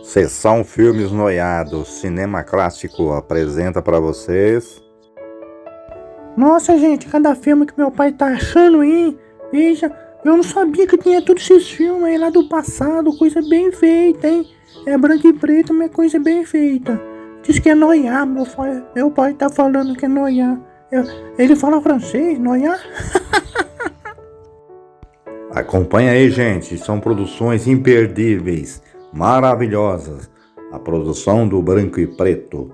Sessão Filmes Noiados, Cinema Clássico apresenta para vocês. Nossa, gente, cada filme que meu pai tá achando aí, veja, eu não sabia que tinha todos esses filmes aí lá do passado, coisa bem feita, hein? É branco e preto, mas coisa bem feita. Diz que é Noir, meu pai tá falando que é Noir. Ele fala francês, Noir? Acompanha aí, gente, são produções imperdíveis, maravilhosas. A produção do branco e preto.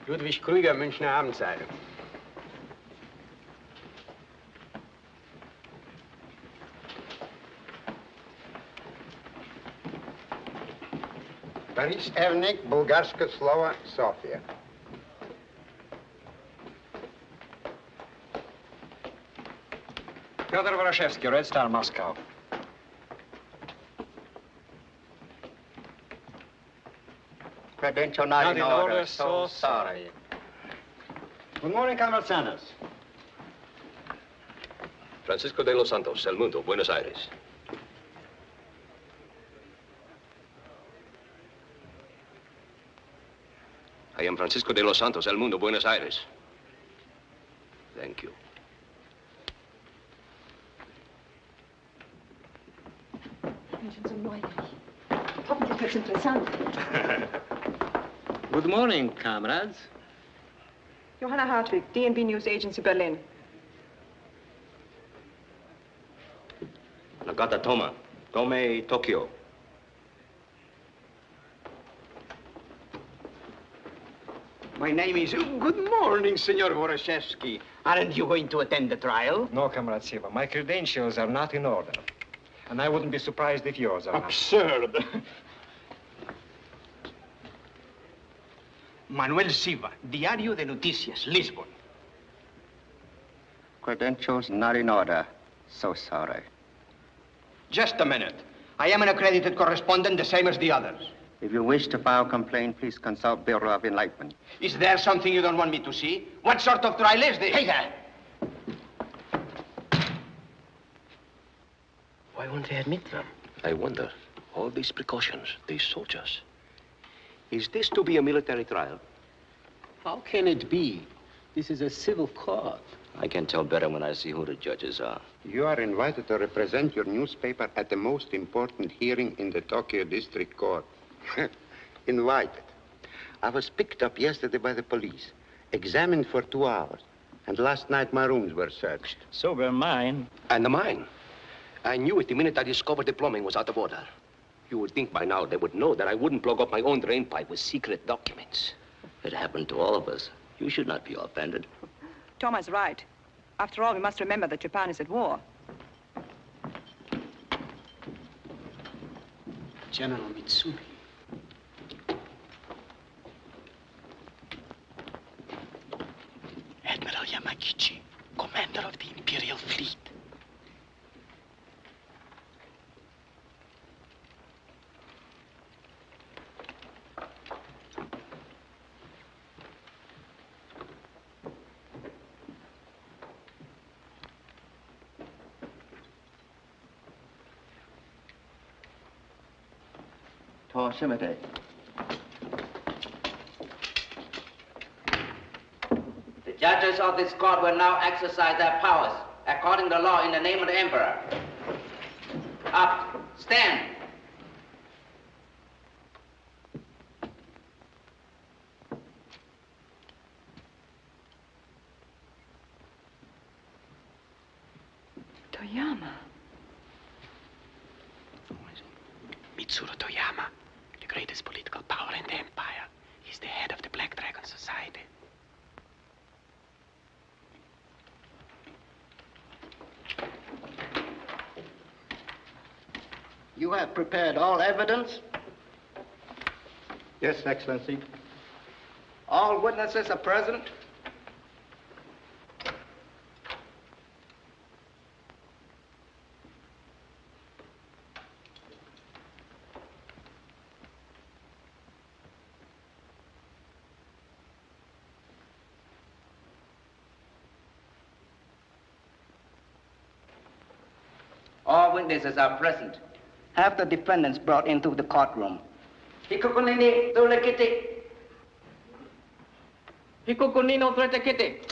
Ludwig Krüger, Münchner Abendzeitung. Борис Эрник, болгарское слово София. Петр Ворошевский, Red Star, Moscow. Credential not in order, so sorry. Good morning, Comrade Sanders. Francisco de los Santos, El Mundo, Buenos Aires. I am Francisco de los Santos, El Mundo, Buenos Aires. Thank you. Schon so neugierig. Hoffentlich wird's interessant. Good morning, comrades. Johanna Hartwig, DNB News Agency, Berlin. Nagata Toma, Tome, Tokyo. My name is... Good morning, Senor Vorashevsky. Aren't you going to attend the trial? No, Comrade Siva. My credentials are not in order. And I wouldn't be surprised if yours are not. Absurd. Manuel Siva, Diario de Noticias, Lisbon. Credentials not in order, so sorry. Just a minute. I am an accredited correspondent, the same as the others. If you wish to file a complaint, please consult Bureau of Enlightenment. Is there something you don't want me to see? What sort of trial is this? Hey there! Why won't they admit them? I wonder. All these precautions, these soldiers. Is this to be a military trial? How can it be? This is a civil court. I can tell better when I see who the judges are. You are invited to represent your newspaper at the most important hearing in the Tokyo District Court. Invited. I was picked up yesterday by the police, examined for 2 hours, and last night my rooms were searched. So were mine. And mine. I knew it the minute I discovered the plumbing was out of order. You would think by now they would know that I wouldn't plug up my own drain pipe with secret documents. It happened to all of us. You should not be offended. Thomas is right. After all, we must remember that Japan is at war. General Mitsumi. Admiral Yamagichi, commander of the Imperial Fleet. Cemetery. The judges of this court will now exercise their powers according to law in the name of the Emperor. Up, stand. Toyama. Mitsuru Toyama, the greatest political power in the empire. He's the head of the Black Dragon Society. You have prepared all evidence? Yes, Excellency. All witnesses are present? All witnesses are present. Have the defendants brought into the courtroom. Hikukunini tulekiti. Hikukunino tulekiti.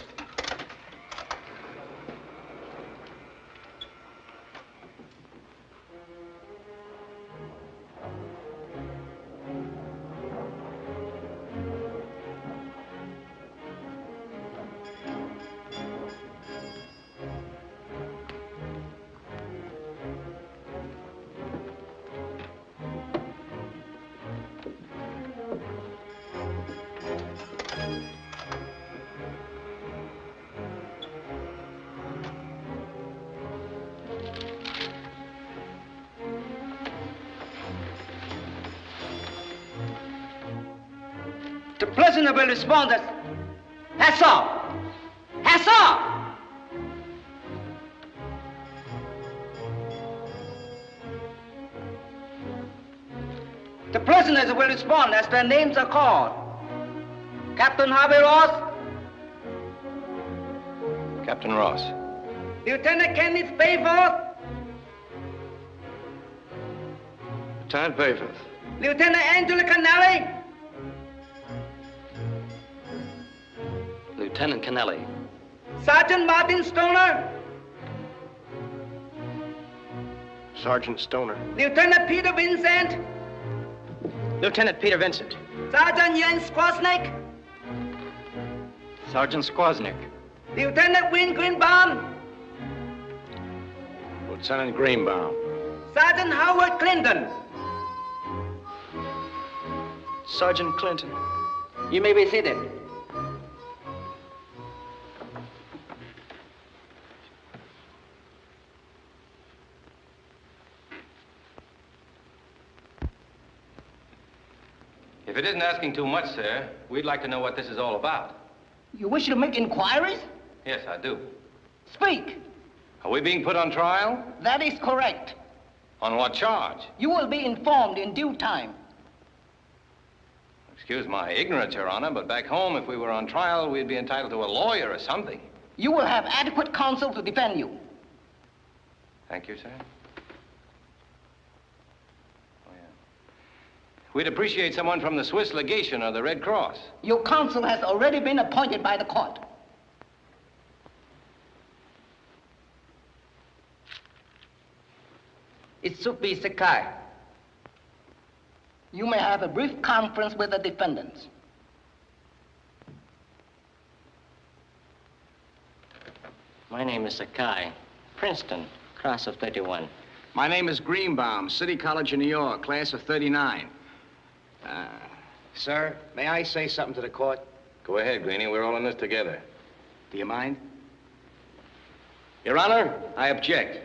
The prisoner will respond as Hassar! Hassar! The prisoners will respond as their names are called. Captain Harvey Ross. Captain Ross. Lieutenant Kenneth Bayforth. Lieutenant Bayforth. Lieutenant Angela Canelli. Lieutenant Kennelly. Sergeant Martin Stoner. Sergeant Stoner. Lieutenant Peter Vincent. Lieutenant Peter Vincent. Sergeant Jens Squasnik. Sergeant Squasnik. Lieutenant Win Greenbaum. Lieutenant Greenbaum. Sergeant Howard Clinton. Sergeant Clinton. You may be seated. If it isn't asking too much, sir, we'd like to know what this is all about. You wish to make inquiries? Yes, I do. Speak. Are we being put on trial? That is correct. On what charge? You will be informed in due time. Excuse my ignorance, Your Honor, but back home, if we were on trial, we'd be entitled to a lawyer or something. You will have adequate counsel to defend you. Thank you, sir. Oh, yeah. We'd appreciate someone from the Swiss legation or the Red Cross. Your counsel has already been appointed by the court. It should be Sakai. You may have a brief conference with the defendants. My name is Sakai, Princeton, class of 31. My name is Greenbaum, City College of New York, class of 39. Sir, may I say something to the court? Go ahead, Greenie. We're all in this together. Do you mind? Your Honor, I object.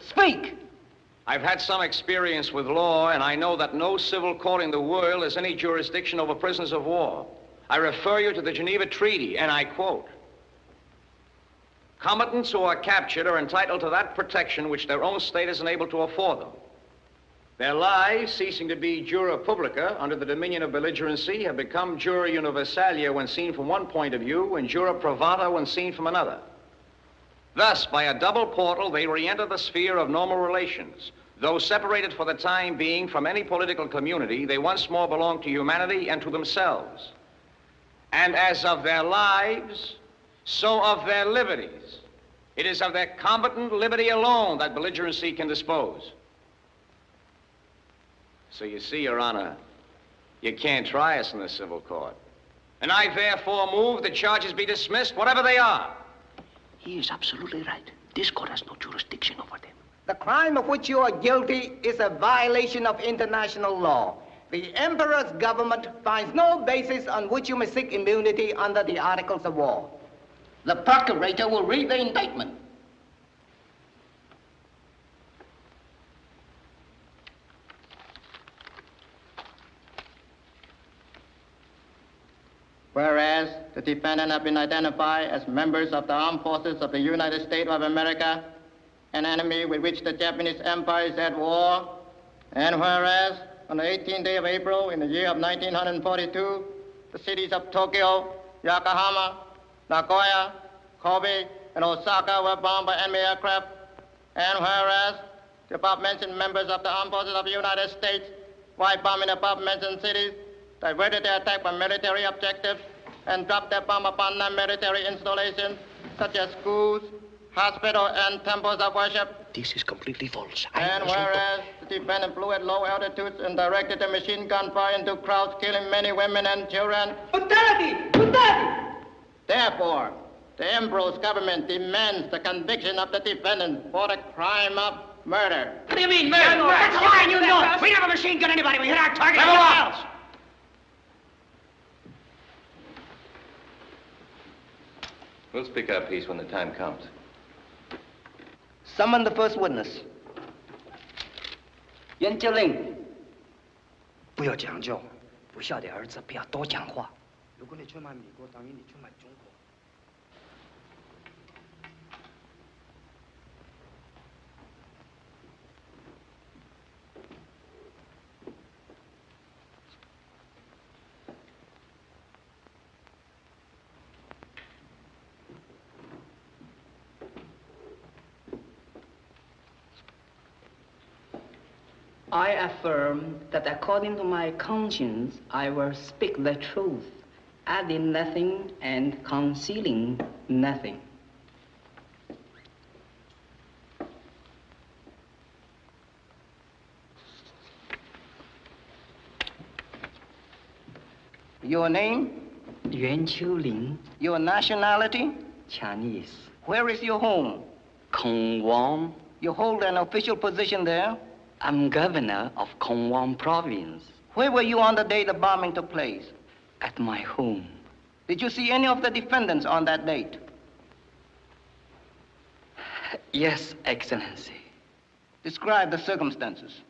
Speak! I've had some experience with law, and I know that no civil court in the world has any jurisdiction over prisoners of war. I refer you to the Geneva Treaty, and I quote, "Combatants who are captured are entitled to that protection which their own state is unable to afford them. Their lives, ceasing to be jura publica under the dominion of belligerency, have become jura universalia when seen from one point of view and jura privata when seen from another. Thus, by a double portal, they re-enter the sphere of normal relations. Though separated for the time being from any political community, they once more belong to humanity and to themselves. And as of their lives, so of their liberties. It is of their combatant liberty alone that belligerency can dispose." So you see, Your Honor, you can't try us in the civil court. And I therefore move the charges be dismissed, whatever they are. He is absolutely right. This court has no jurisdiction over them. The crime of which you are guilty is a violation of international law. The Emperor's government finds no basis on which you may seek immunity under the Articles of War. The procurator will read the indictment. Whereas the defendant have been identified as members of the armed forces of the United States of America, an enemy with which the Japanese Empire is at war, and whereas on the 18th day of April in the year of 1942, the cities of Tokyo, Yokohama, Nagoya, Kobe, and Osaka were bombed by enemy aircraft, and whereas the above-mentioned members of the armed forces of the United States, while bombing the above-mentioned cities, diverted their attack from military objectives and dropped their bomb upon non-military installations such as schools, hospitals, and temples of worship. This is completely false. And whereas the defendant flew at low altitudes and directed a machine gun fire into crowds, killing many women and children. Brutality! Brutality! Therefore, the Emperor's government demands the conviction of the defendant for the crime of murder. What do you mean, murder? How can you know? We never machine gun anybody. We hit our target. Level up! We'll speak our piece when the time comes. Summon the first witness. 严教令，不要讲究，不孝的儿子不要多讲话。如果你去买美国，等于你去买中国。 I affirm that according to my conscience, I will speak the truth, adding nothing and concealing nothing. Your name? Yuan Qiulin. Your nationality? Chinese. Where is your home? Kongwon. You hold an official position there? I'm governor of Kongwon province. Where were you on the day the bombing took place? At my home. Did you see any of the defendants on that date? Yes, Excellency. Describe the circumstances.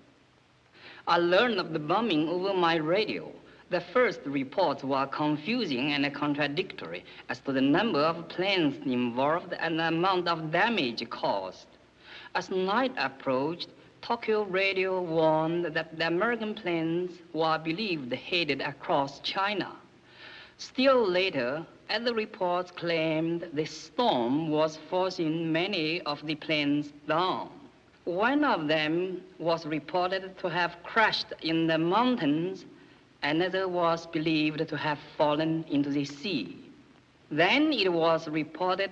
I learned of the bombing over my radio. The first reports were confusing and contradictory as to the number of planes involved and the amount of damage caused. As night approached, Tokyo radio warned that the American planes were believed headed across China. Still later, other reports claimed the storm was forcing many of the planes down. One of them was reported to have crashed in the mountains. Another was believed to have fallen into the sea. Then it was reported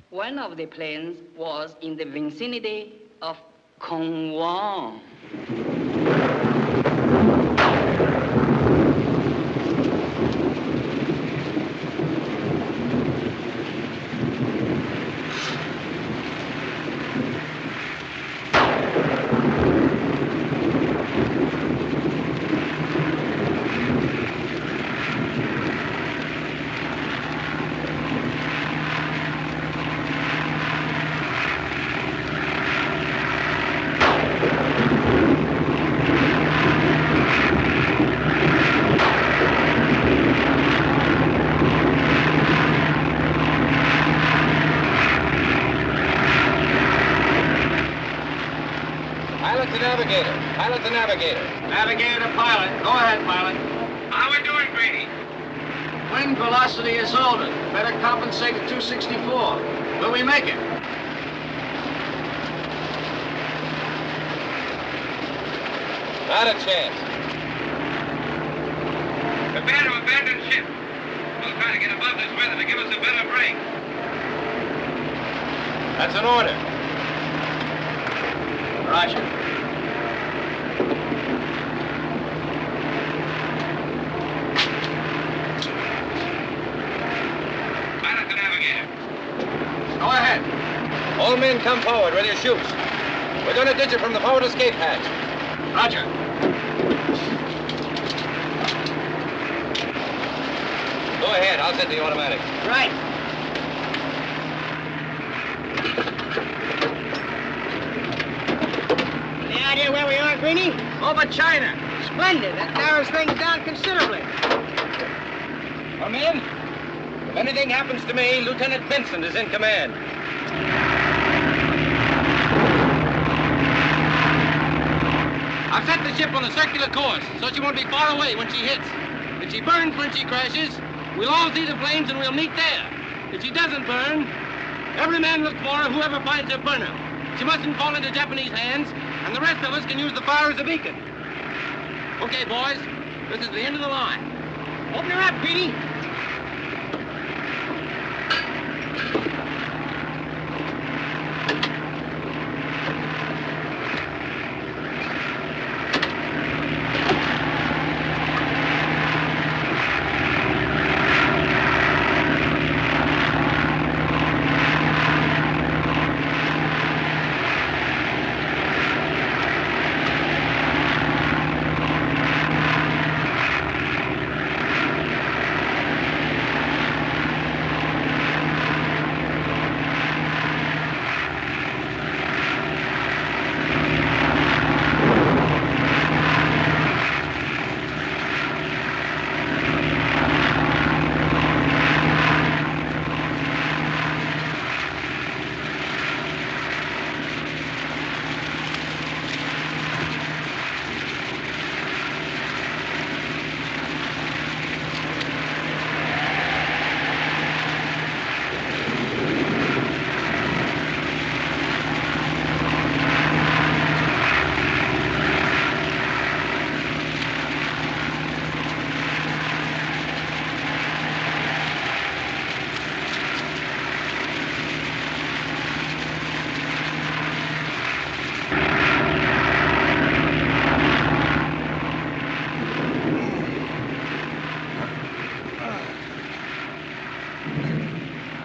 one of the planes was in the vicinity of 恐慌。Pilot to navigator. Navigator to pilot. Go ahead, pilot. How we doing, Grady? Wind velocity is holding. Better compensate at 264. Will we make it? Not a chance. Prepare to abandon ship. We'll try to get above this weather to give us a better break. That's an order. Roger. Pilot to navigator. Go ahead. All men come forward, ready to shoot. We're going to ditch it from the forward escape hatch. Roger. Go ahead, I'll set the automatic. Right. Any idea where we are, Greenie? Over China. Splendid. That narrows things down considerably. Come in. If anything happens to me, Lieutenant Vincent is in command. I've set the ship on a circular course, so she won't be far away when she hits. If she burns when she crashes, we'll all see the flames and we'll meet there. If she doesn't burn, every man look for her, whoever finds her burner. She mustn't fall into Japanese hands, and the rest of us can use the fire as a beacon. Okay, boys, this is the end of the line. Open her up, Greenie.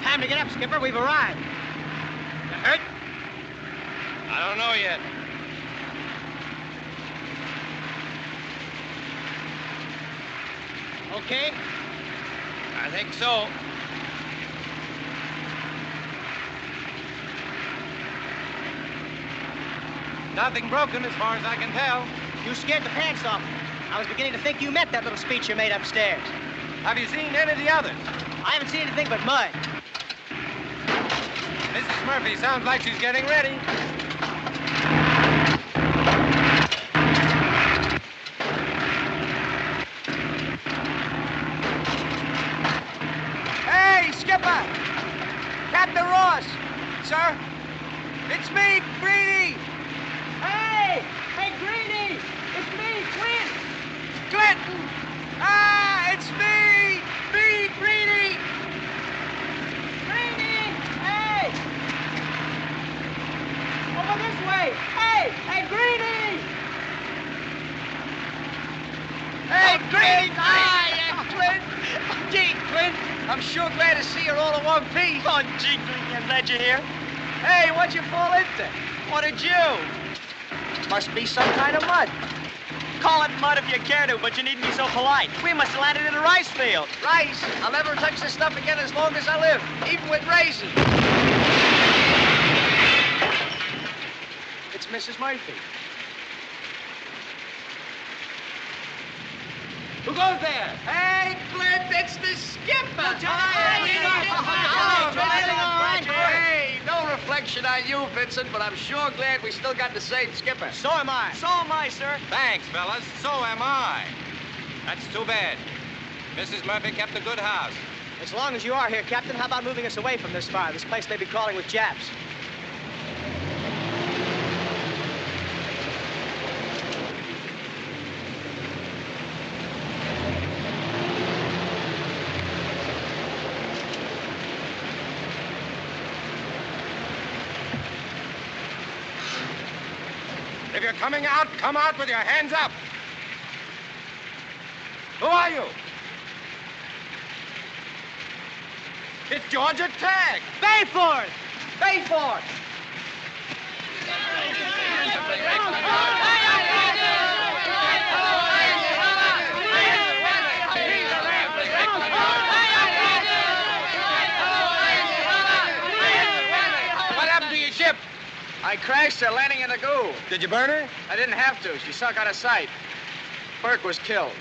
Time to get up, Skipper. We've arrived. You hurt? I don't know yet. Okay. I think so. Nothing broken as far as I can tell. You scared the pants off me. I was beginning to think you meant that little speech you made upstairs. Have you seen any of the others? I haven't seen anything but mud. Mrs. Murphy sounds like she's getting ready. Hey, Skipper! Captain Ross! Sir? It's me, Greenie! Hey! Hey, Greenie! It's me, Clint! Clinton! Ah, it's me! Me, Greenie! Greenie! Hey! Over this way! Hey! Hey, Greenie! Hey, Clint! Hi, Clint! Gee, Clint, I'm sure glad to see you're all in one piece. Oh, gee, I'm glad you're here. Hey, what'd you fall into? What did you? Must be some kind of mud. Call it mud if you care to, but you needn't be so polite. We must have landed in a rice field. Rice? I'll never touch this stuff again as long as I live, even with raisins. It's Mrs. Murphy. Who goes there? Hey, Clint, it's the skipper. Hey, no reflection on you, Vincent, but I'm sure glad we still got the same skipper. So am I. So am I, sir. Thanks, fellas. So am I. That's too bad. Mrs. Murphy kept a good house. As long as you are here, Captain, how about moving us away from this fire? This place may be crawling with Japs. If you're coming out, come out with your hands up. Who are you? It's Georgia Tag. Bayford! Bayford! What happened to your ship? I crashed her landing in the goo. Did you burn her? I didn't have to. She sunk out of sight. Burke was killed.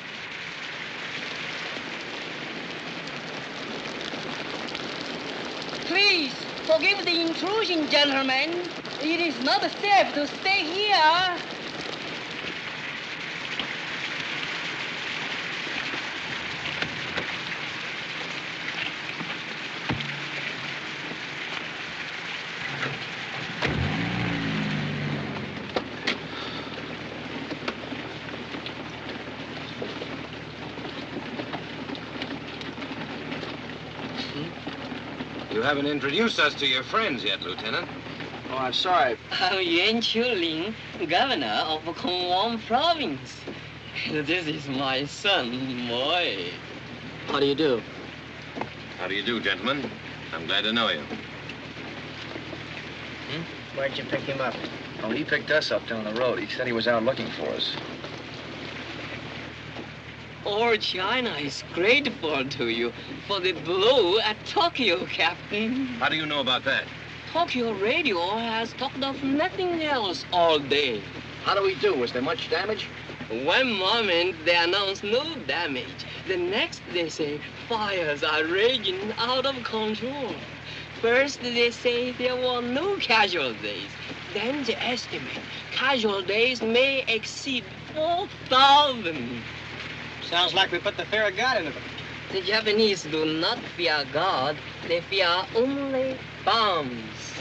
Please, forgive the intrusion, gentlemen. It is not safe to stay here. You haven't introduced us to your friends yet, Lieutenant. Oh, I'm sorry. I'm Yuan Chuling, governor of Kongwang province. This is my son, Moy. How do you do? How do you do, gentlemen? I'm glad to know you. Where'd you pick him up? Oh, he picked us up down the road. He said he was out looking for us. All China is grateful to you for the blow at Tokyo, Captain. How do you know about that? Tokyo radio has talked of nothing else all day. How do we do? Was there much damage? One moment they announce no damage. The next they say fires are raging out of control. First they say there were no casualties. Then they estimate casualties may exceed 4,000. Sounds like we put the fear of God into them. The Japanese do not fear God. They fear only bombs.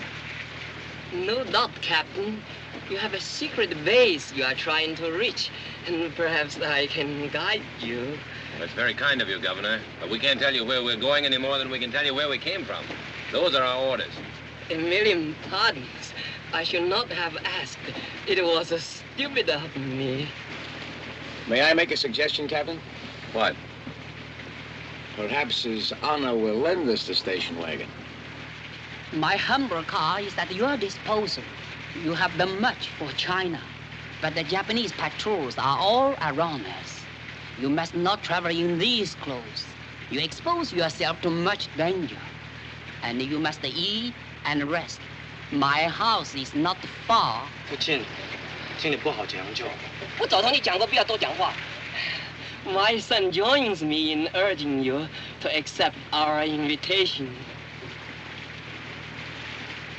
No doubt, Captain. You have a secret base you are trying to reach, and perhaps I can guide you. That's very kind of you, Governor. But we can't tell you where we're going any more than we can tell you where we came from. Those are our orders. A million pardons. I should not have asked. It was stupid of me. May I make a suggestion, Captain? What? Perhaps His Honor will lend us the station wagon. My humble car is at your disposal. You have done much for China, but the Japanese patrols are all around us. You must not travel in these clothes. You expose yourself to much danger, and you must eat and rest. My house is not far. 父亲，请你不好将就。我早同你讲过，不要多讲话。My son joins me in urging you to accept our invitation.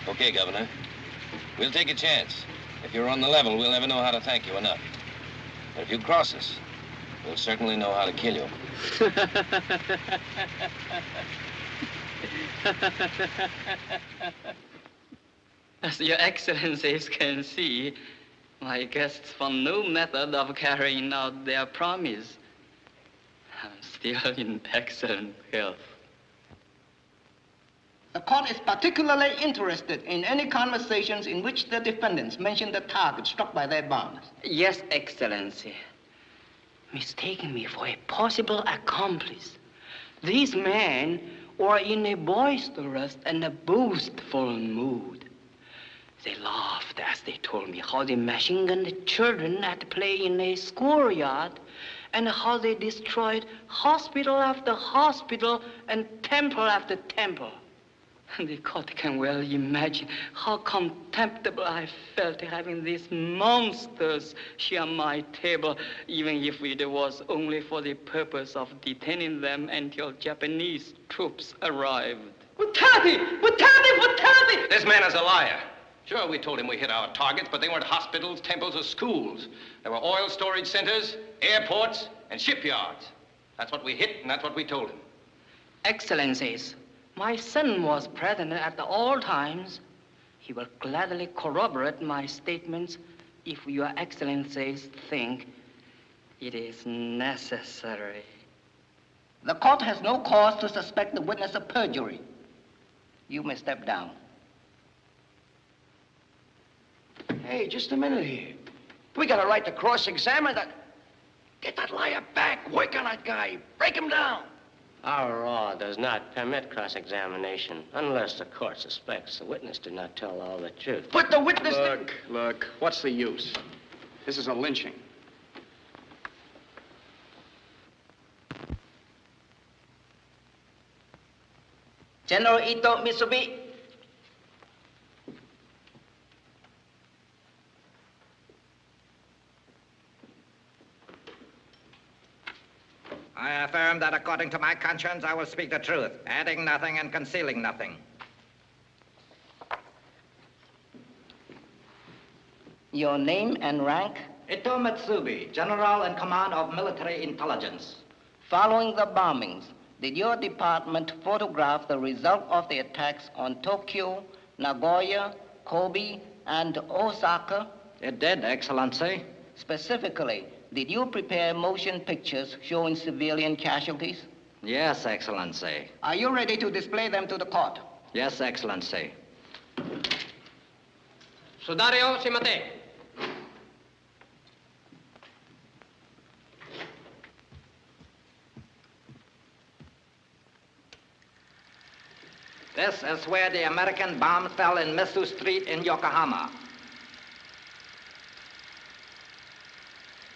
Okay, Governor. We'll take a chance. If you're on the level, we'll never know how to thank you enough. But if you cross us, we'll certainly know how to kill you. As your excellencies can see, my guests found no method of carrying out their promise. I'm still in excellent health. The court is particularly interested in any conversations in which the defendants mention the target struck by their bombs. Yes, Excellency. Mistaking me for a possible accomplice, these men were in a boisterous and a boastful mood. They laughed as they told me how they machine gunned the children at play in a schoolyard and how they destroyed hospital after hospital and temple after temple. The court can well imagine how contemptible I felt having these monsters share my table, even if it was only for the purpose of detaining them until Japanese troops arrived. This man is a liar. Sure, we told him we hit our targets, but they weren't hospitals, temples, or schools. They were oil storage centers, airports, and shipyards. That's what we hit, and that's what we told him. Excellencies, my son was present at all times. He will gladly corroborate my statements if your excellencies think it is necessary. The court has no cause to suspect the witness of perjury. You may step down. Hey, just a minute here. We got a right to cross-examine that. Get that liar back. Work on that guy. Break him down. Our law does not permit cross-examination unless the court suspects the witness did not tell all the truth. But the witness... Look, what's the use? This is a lynching. General Ito Mitsubi. I affirm that according to my conscience, I will speak the truth, adding nothing and concealing nothing. Your name and rank? Ito Mitsubi, General in Command of Military Intelligence. Following the bombings, did your department photograph the result of the attacks on Tokyo, Nagoya, Kobe, and Osaka? It did, Excellency. Specifically, did you prepare motion pictures showing civilian casualties? Yes, Excellency. Are you ready to display them to the court? Yes, Excellency. Sudario Simate. This is where the American bomb fell in Misu Street in Yokohama.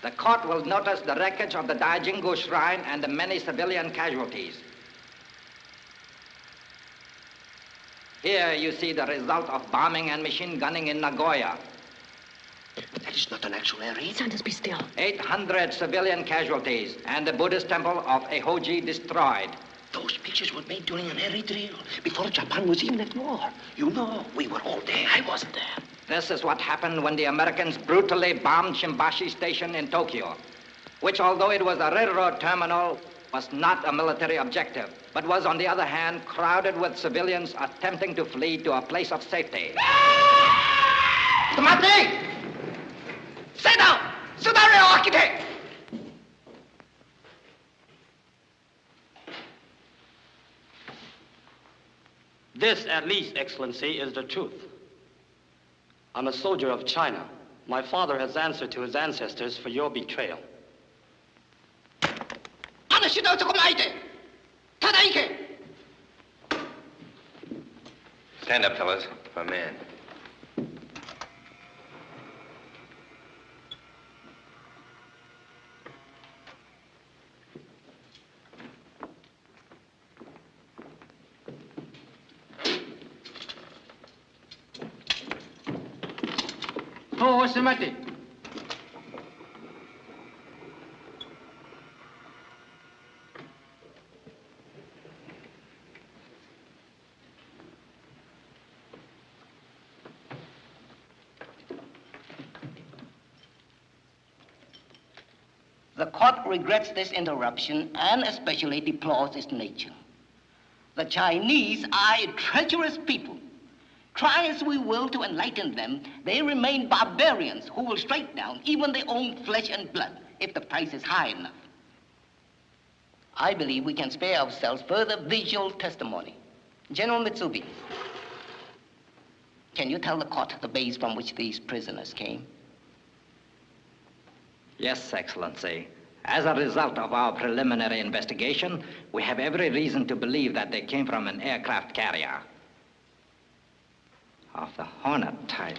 The court will notice the wreckage of the Daijingu Shrine and the many civilian casualties. Here you see the result of bombing and machine gunning in Nagoya. That is not an actual area. Sanders, be still. 800 civilian casualties and the Buddhist temple of Ehoji destroyed. Those pictures were made during an air drill, before Japan was even at war. You know, we were all there. I wasn't there. This is what happened when the Americans brutally bombed Shimbashi Station in Tokyo, which, although it was a railroad terminal, was not a military objective, but was, on the other hand, crowded with civilians attempting to flee to a place of safety. Tomate! Sit down! Sudario, architect! This, at least, Excellency, is the truth. I'm a soldier of China. My father has answered to his ancestors for your betrayal. Stand up, fellas, for a man. Oh, Simati. The court regrets this interruption and especially deplores its nature. The Chinese are a treacherous people. Try as we will to enlighten them, they remain barbarians who will strike down even their own flesh and blood if the price is high enough. I believe we can spare ourselves further visual testimony. General Mitsubi, can you tell the court the base from which these prisoners came? Yes, Excellency. As a result of our preliminary investigation, we have every reason to believe that they came from an aircraft carrier of the Hornet type.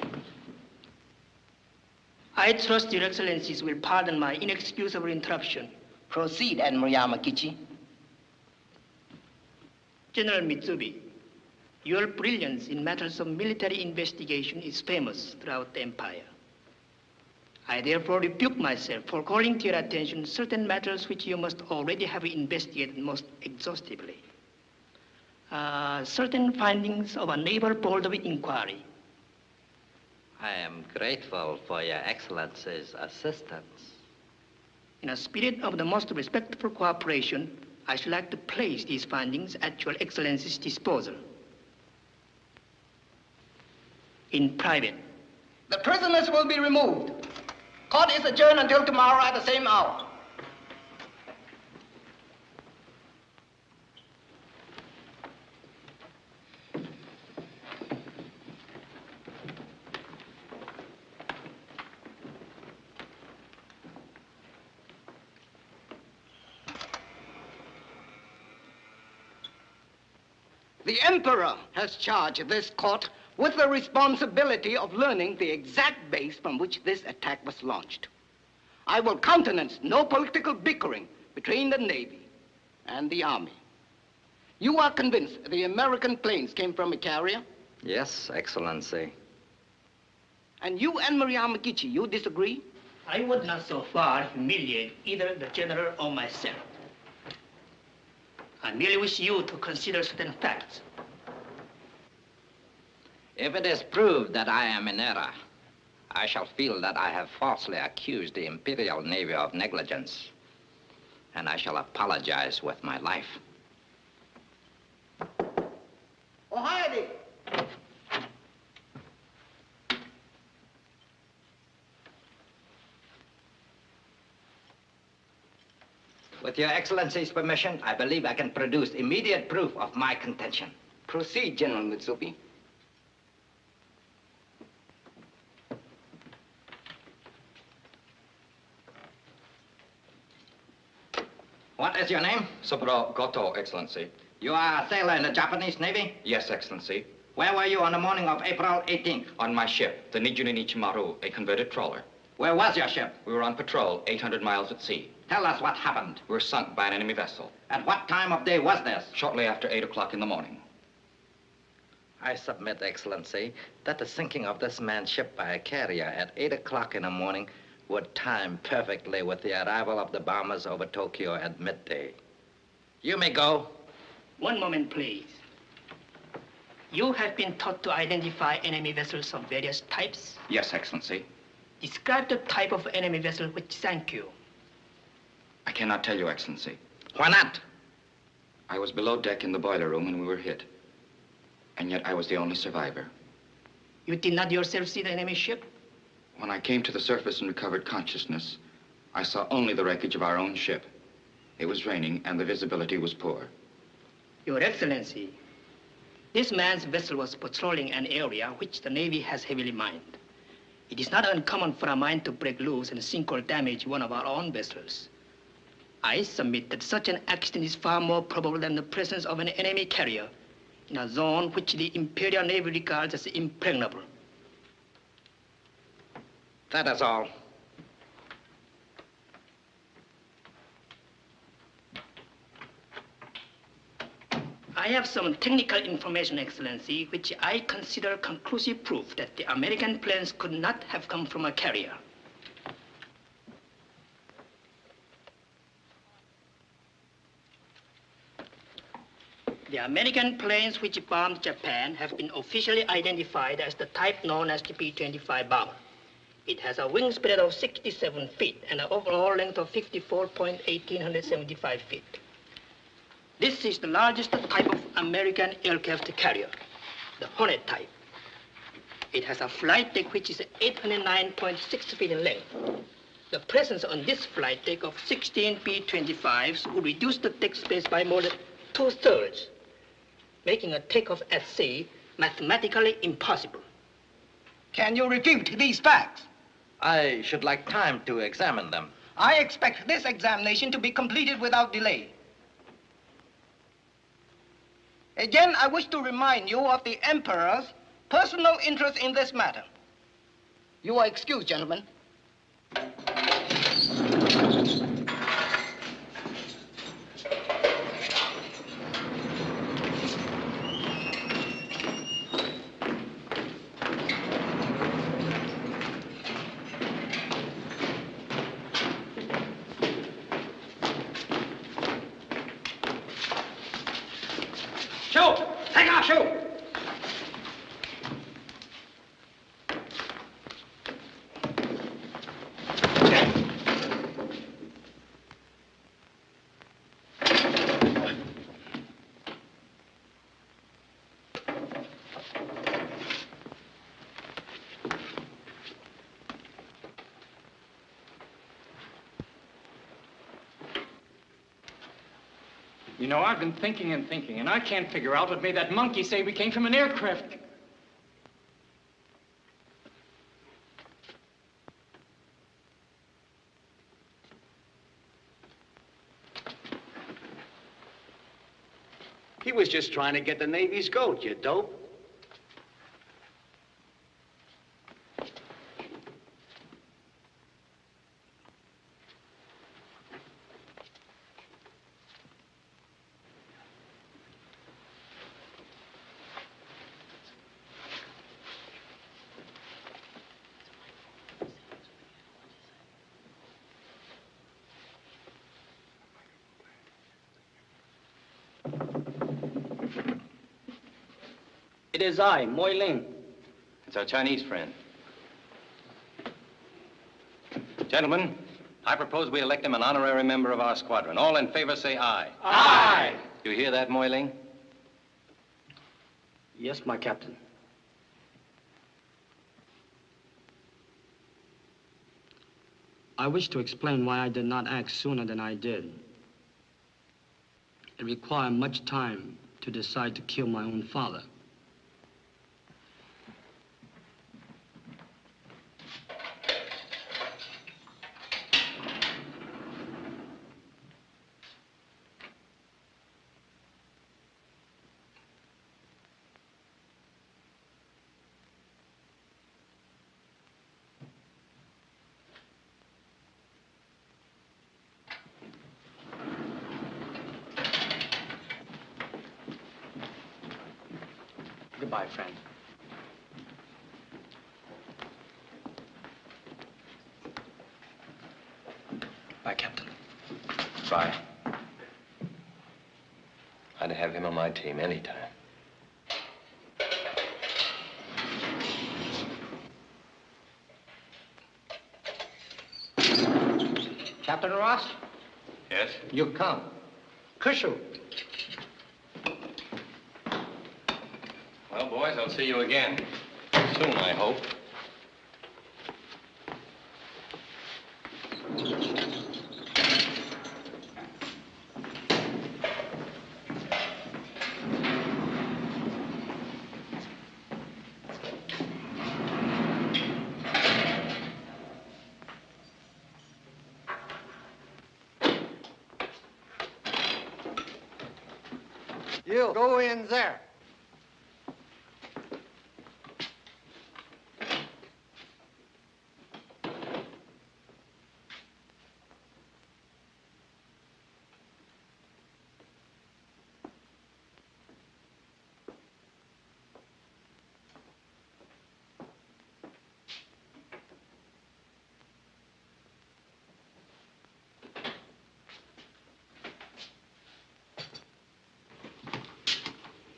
I trust Your Excellencies will pardon my inexcusable interruption. Proceed, Admiral Yamagichi. General Mitsubi, your brilliance in matters of military investigation is famous throughout the empire. I therefore rebuke myself for calling to your attention certain matters which you must already have investigated most exhaustively. Certain findings of a naval board of inquiry. I am grateful for Your Excellency's assistance. In a spirit of the most respectful cooperation, I should like to place these findings at Your Excellency's disposal. In private. The prisoners will be removed. Court is adjourned until tomorrow at the same hour. The Emperor has charged this court with the responsibility of learning the exact base from which this attack was launched. I will countenance no political bickering between the Navy and the Army. You are convinced the American planes came from a carrier? Yes, Excellency. And you, Admiral Yamagichi, you disagree? I would not so far humiliate either the general or myself. I merely wish you to consider certain facts. If it is proved that I am in error, I shall feel that I have falsely accused the Imperial Navy of negligence, and I shall apologize with my life. Ohio! With Your Excellency's permission, I believe I can produce immediate proof of my contention. Proceed, General Mitsubi. What is your name? Saburo Goto, Excellency. You are a sailor in the Japanese Navy? Yes, Excellency. Where were you on the morning of April 18th? On my ship, the Nijuni Nichimaru, a converted trawler. Where was your ship? We were on patrol, 800 miles at sea. Tell us what happened. We were sunk by an enemy vessel. At what time of day was this? Shortly after 8 o'clock in the morning. I submit, Excellency, that the sinking of this man's ship by a carrier at 8 o'clock in the morning would time perfectly with the arrival of the bombers over Tokyo at midday. You may go. One moment, please. You have been taught to identify enemy vessels of various types? Yes, Excellency. Describe the type of enemy vessel which sank you. I cannot tell you, Excellency. Why not? I was below deck in the boiler room when we were hit. And yet I was the only survivor. You did not yourself see the enemy ship? When I came to the surface and recovered consciousness, I saw only the wreckage of our own ship. It was raining and the visibility was poor. Your Excellency, this man's vessel was patrolling an area which the Navy has heavily mined. It is not uncommon for a mine to break loose and sink or damage one of our own vessels. I submit that such an accident is far more probable than the presence of an enemy carrier in a zone which the Imperial Navy regards as impregnable. That is all. I have some technical information, Excellency, which I consider conclusive proof that the American planes could not have come from a carrier. The American planes which bombed Japan have been officially identified as the type known as the B-25 bomber. It has a wingspread of 67 feet and an overall length of 54.1875 feet. This is the largest type of American aircraft carrier, the Hornet type. It has a flight deck which is 809.6 feet in length. The presence on this flight deck of 16 B-25s would reduce the deck space by more than 2/3. making a takeoff at sea mathematically impossible. Can you refute these facts? I should like time to examine them. I expect this examination to be completed without delay. Again, I wish to remind you of the Emperor's personal interest in this matter. You are excused, gentlemen. Shoot! Take off, shoot! You know, I've been thinking and thinking, and I can't figure out what made that monkey say we came from an aircraft. He was just trying to get the Navy's goat, you dope. It is I, Moi Ling. It's our Chinese friend. Gentlemen, I propose we elect him an honorary member of our squadron. All in favor say aye. Aye! You hear that, Moi Ling? Yes, my captain. I wish to explain why I did not act sooner than I did. It required much time to decide to kill my own father. Goodbye, friend. Bye, Captain. Bye. I'd have him on my team anytime. Captain Ross, Yes? you come. Kushu. Well, boys, I'll see you again. Soon, I hope. You go in there.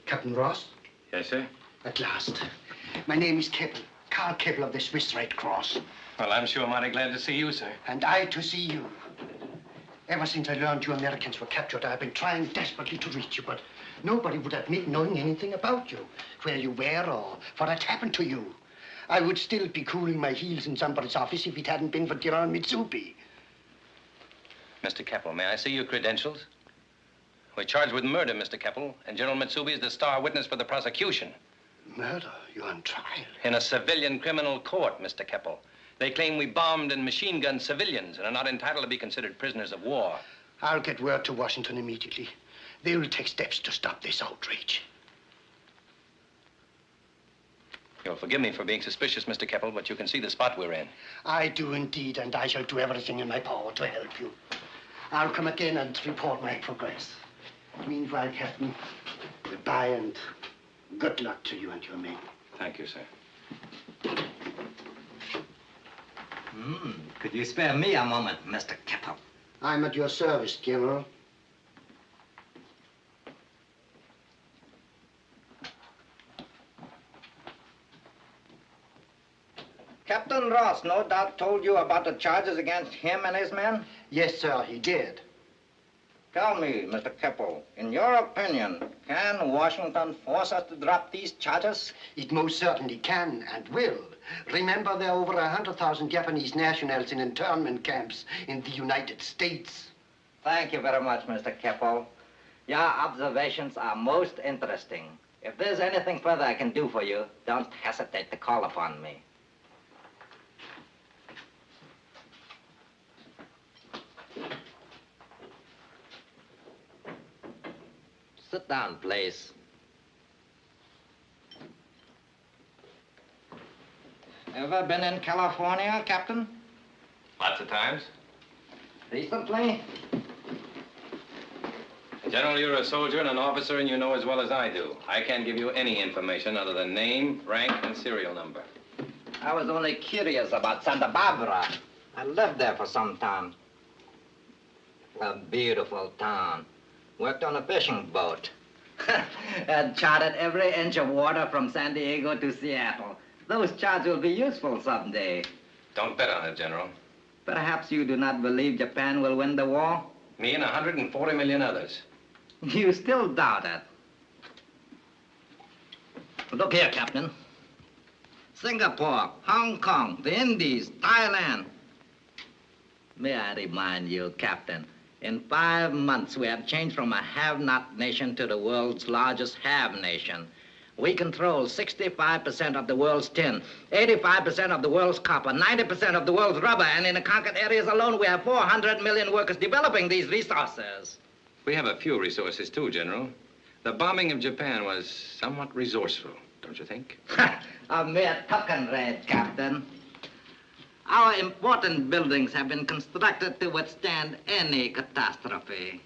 Captain Ross? Yes, sir? At last. My name is Keppel, Carl Keppel of the Swiss Red Cross. Well, I'm sure mighty glad to see you, sir. And I to see you. Ever since I learned you Americans were captured, I've been trying desperately to reach you, but nobody would admit knowing anything about you, where you were or what had happened to you. I would still be cooling my heels in somebody's office if it hadn't been for Giron Mitsubi. Mr. Keppel, may I see your credentials? We're charged with murder, Mr. Keppel, and General Mitsubi is the star witness for the prosecution. Murder? You're on trial? In a civilian criminal court, Mr. Keppel. They claim we bombed and machine-gunned civilians and are not entitled to be considered prisoners of war. I'll get word to Washington immediately. They will take steps to stop this outrage. You'll forgive me for being suspicious, Mr. Keppel, but you can see the spot we're in. I do indeed, and I shall do everything in my power to help you. I'll come again and report my progress. Meanwhile, Captain, goodbye and good luck to you and your men. Thank you, sir. Could you spare me a moment, Mr. Keppel? I'm at your service, General. Captain Ross no doubt told you about the charges against him and his men? Yes, sir, he did. Tell me, Mr. Keppel, in your opinion, can Washington force us to drop these charges? It most certainly can and will. Remember, there are over 100,000 Japanese nationals in internment camps in the United States. Thank you very much, Mr. Keppel. Your observations are most interesting. If there's anything further I can do for you, don't hesitate to call upon me. Sit down, please. Ever been in California, Captain? Lots of times. Recently? General, you're a soldier and an officer, and you know as well as I do. I can't give you any information other than name, rank, and serial number. I was only curious about Santa Barbara. I lived there for some time. A beautiful town. Worked on a fishing boat. And charted every inch of water from San Diego to Seattle. Those charts will be useful someday. Don't bet on it, General. Perhaps you do not believe Japan will win the war? Me and 140 million others. You still doubt it. Look here, Captain. Singapore, Hong Kong, the Indies, Thailand. May I remind you, Captain, in 5 months, we have changed from a have-not nation to the world's largest have nation. We control 65% of the world's tin, 85% of the world's copper, 90% of the world's rubber, and in the conquered areas alone, we have 400 million workers developing these resources. We have a few resources, too, General. The bombing of Japan was somewhat resourceful, don't you think? A mere token raid, Captain. Our important buildings have been constructed to withstand any catastrophe.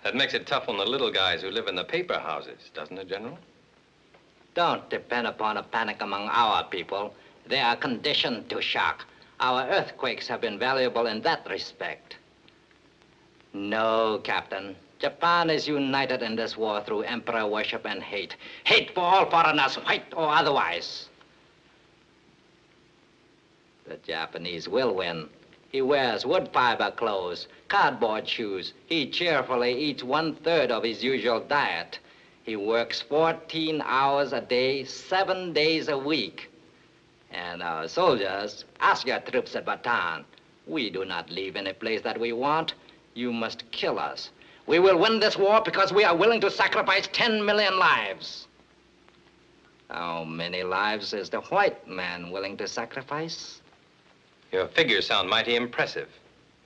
That makes it tough on the little guys who live in the paper houses, doesn't it, General? Don't depend upon a panic among our people. They are conditioned to shock. Our earthquakes have been valuable in that respect. No, Captain. Japan is united in this war through emperor worship and hate. Hate for all foreigners, white or otherwise. The Japanese will win. He wears wood fiber clothes, cardboard shoes. He cheerfully eats 1/3 of his usual diet. He works 14 hours a day, 7 days a week. And our soldiers, ask your troops at Bataan. We do not leave any place that we want. You must kill us. We will win this war because we are willing to sacrifice 10 million lives. How many lives is the white man willing to sacrifice? Your figures sound mighty impressive.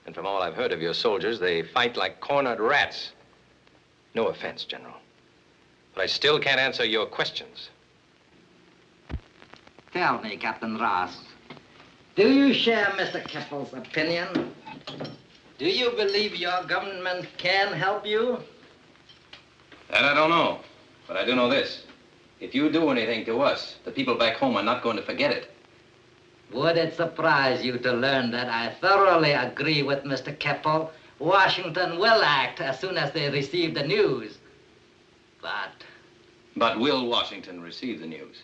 And from all I've heard of your soldiers, they fight like cornered rats. No offense, General. But I still can't answer your questions. Tell me, Captain Ross, do you share Mr. Keppel's opinion? Do you believe your government can help you? That I don't know. But I do know this. If you do anything to us, the people back home are not going to forget it. Would it surprise you to learn that I thoroughly agree with Mr. Keppel? Washington will act as soon as they receive the news. But will Washington receive the news?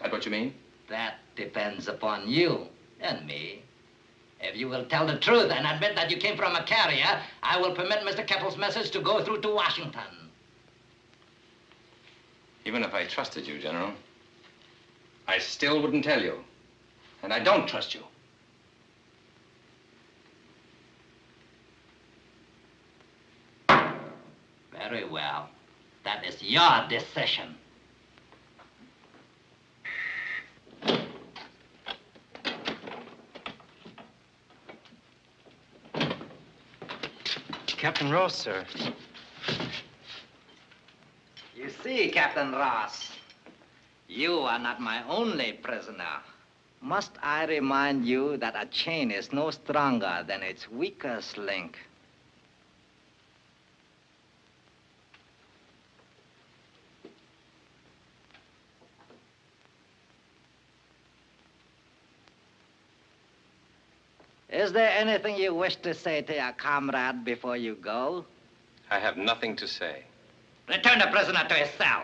That what you mean? That depends upon you and me. If you will tell the truth and admit that you came from a carrier, I will permit Mr. Keppel's message to go through to Washington. Even if I trusted you, General, I still wouldn't tell you. And I don't trust you. Very well. That is your decision. Captain Ross, sir. You see, Captain Ross, you are not my only prisoner. Must I remind you that a chain is no stronger than its weakest link? Is there anything you wish to say to your comrade before you go? I have nothing to say. Return the prisoner to his cell.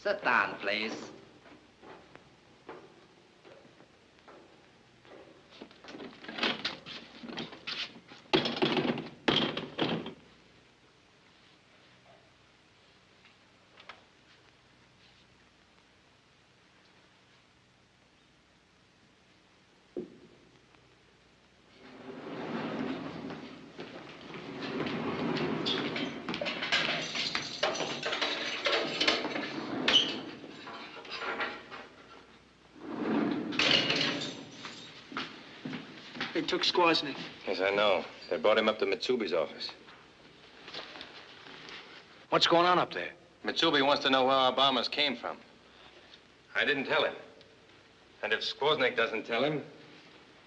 Sit down, please. They took Squaznik. Yes, I know. They brought him up to Mitsubi's office. What's going on up there? Mitsubi wants to know where our bombers came from. I didn't tell him. And if Squaznik doesn't tell him,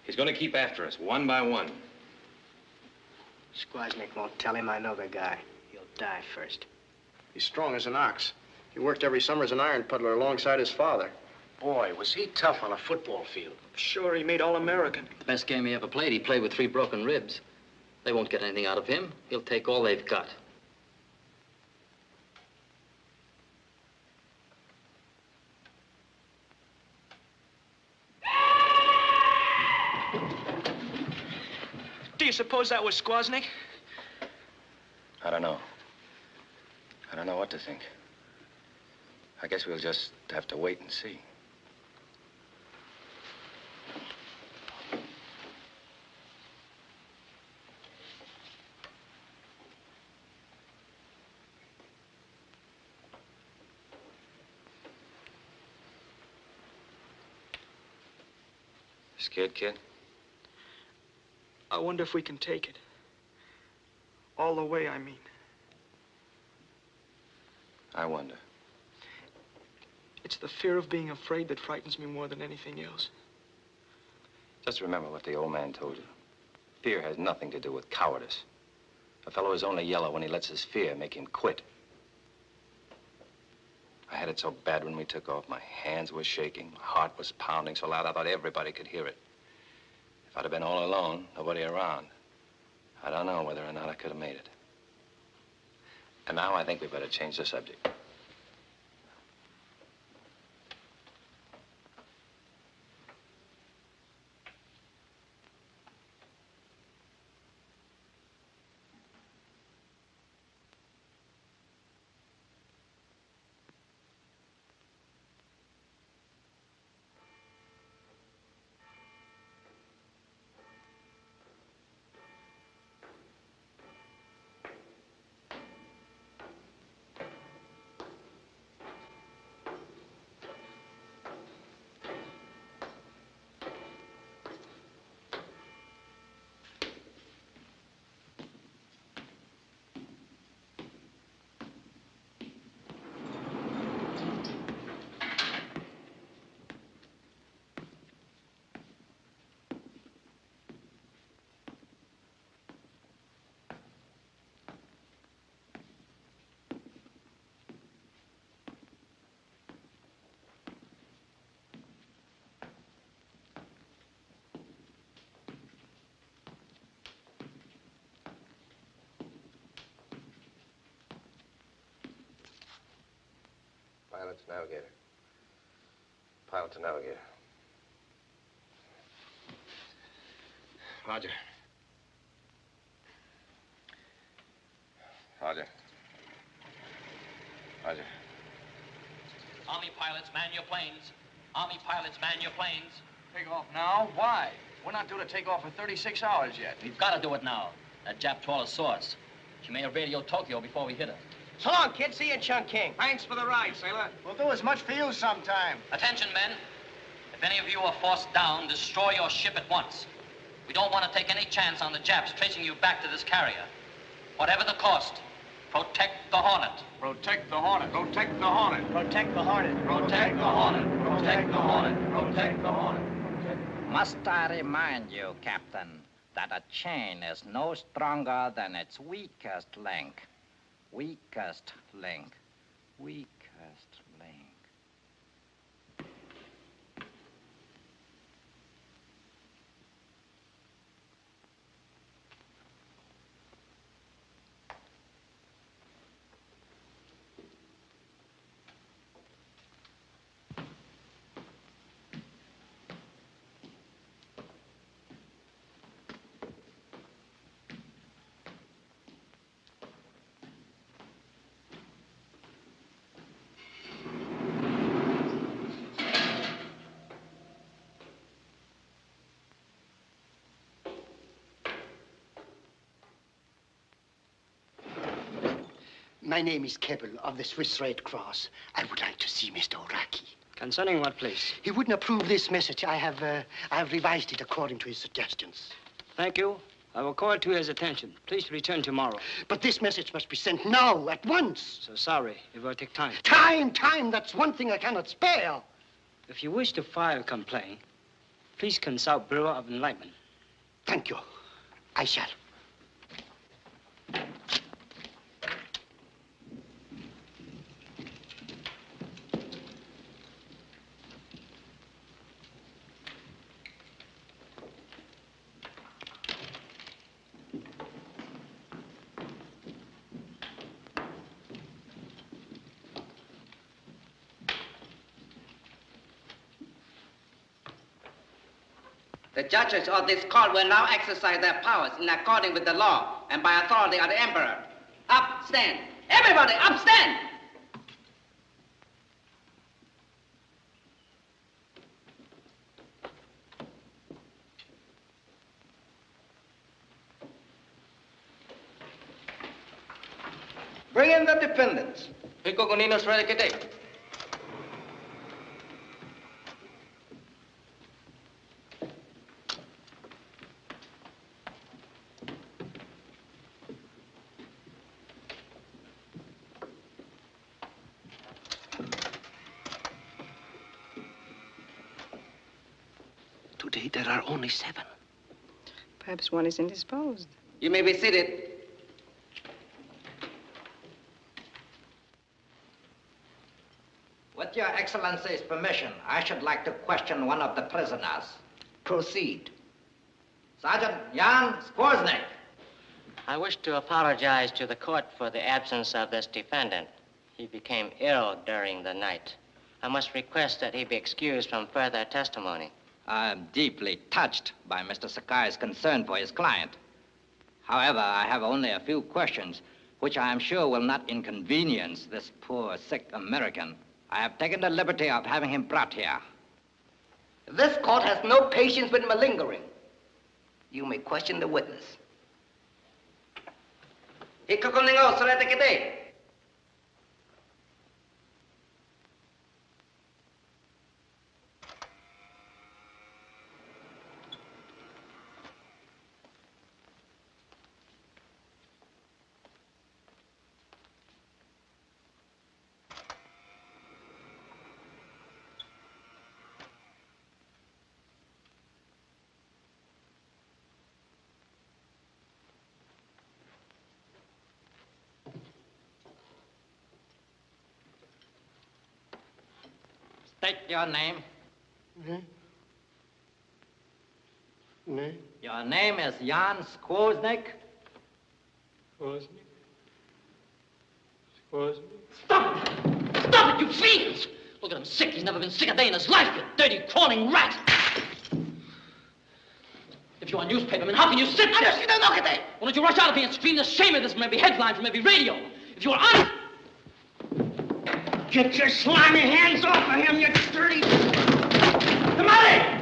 he's going to keep after us, one by one. Squaznik won't tell him I know the guy. He'll die first. He's strong as an ox. He worked every summer as an iron puddler alongside his father. Boy, was he tough on a football field. Sure, he made All-American. Best game he ever played, he played with 3 broken ribs. They won't get anything out of him. He'll take all they've got. Do you suppose that was Squaznik? I don't know. I don't know what to think. I guess we'll just have to wait and see. Scared, kid? I wonder if we can take it. All the way, I mean. I wonder. It's the fear of being afraid that frightens me more than anything else. Just remember what the old man told you. Fear has nothing to do with cowardice. A fellow is only yellow when he lets his fear make him quit. I had it so bad when we took off. My hands were shaking. My heart was pounding so loud I thought everybody could hear it. If I'd have been all alone, nobody around, I don't know whether or not I could have made it. And now I think we better change the subject. Pilot to navigator. Pilot to navigator. Roger. Roger. Roger. Army pilots, man your planes. Army pilots, man your planes. Take off now? Why? We're not due to take off for 36 hours yet. We've got to do it now. That Jap trawler saw us. She may have radioed Tokyo before we hit her. So long, kid. See you in Chungking. Thanks for the ride, sailor. We'll do as much for you sometime. Attention, men. If any of you are forced down, destroy your ship at once. We don't want to take any chance on the Japs tracing you back to this carrier. Whatever the cost, protect the Hornet. Protect the Hornet. Protect the Hornet. Protect the Hornet. Protect the Hornet. Protect the Hornet. Protect the Hornet. Must I remind you, Captain, that a chain is no stronger than its weakest link. Weakest link. Weakest link. My name is Keppel of the Swiss Red Cross. I would like to see Mr. Oraki. Concerning what, please? He wouldn't approve this message. I have revised it according to his suggestions. Thank you. I will call it to his attention. Please return tomorrow. But this message must be sent now, at once. So sorry. It will take time. Time! That's one thing I cannot spare. If you wish to file a complaint, please consult Bureau of Enlightenment. Thank you. I shall. The judges of this court will now exercise their powers in accordance with the law and by authority of the Emperor. Up, stand. Everybody, up, stand! Bring in the defendants. Today there are only 7. Perhaps one is indisposed. You may be seated. With Your Excellency's permission, I should like to question one of the prisoners. Proceed. Sergeant Jan Skworznik. I wish to apologize to the court for the absence of this defendant. He became ill during the night. I must request that he be excused from further testimony. I am deeply touched by Mr. Sakai's concern for his client. However, I have only a few questions, which I am sure will not inconvenience this poor, sick American. I have taken the liberty of having him brought here. This court has no patience with malingering. You may question the witness. Ikakuningo, Suratekite. State your name. Name? Your name is Jan Skworznik? Stop it! Stop it, you fiends! Look at him sick. He's never been sick a day in his life, you dirty, crawling rat! If you're a newspaperman, how can you sit there? Why don't you rush out of here and scream the shame of this from every headline, from every radio? If you're honest... Get your slimy hands off of him, you dirty... Come on!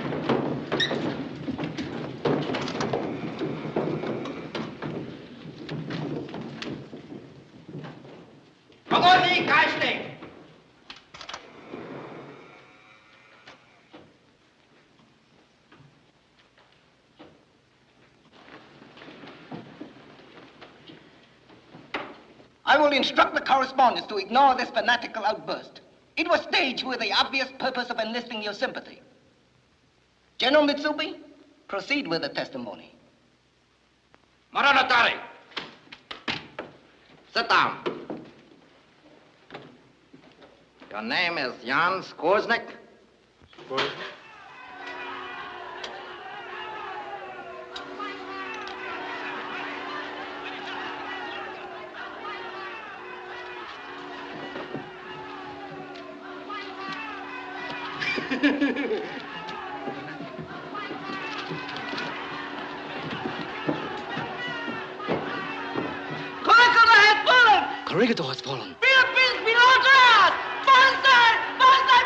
I will instruct the correspondents to ignore this fanatical outburst. It was staged with the obvious purpose of enlisting your sympathy. General Mitsubi, proceed with the testimony. Moronotari, sit down. Your name is Jan Skorznik? Skorznik? Corregidor has fallen. Philippines below us! Faster! Faster!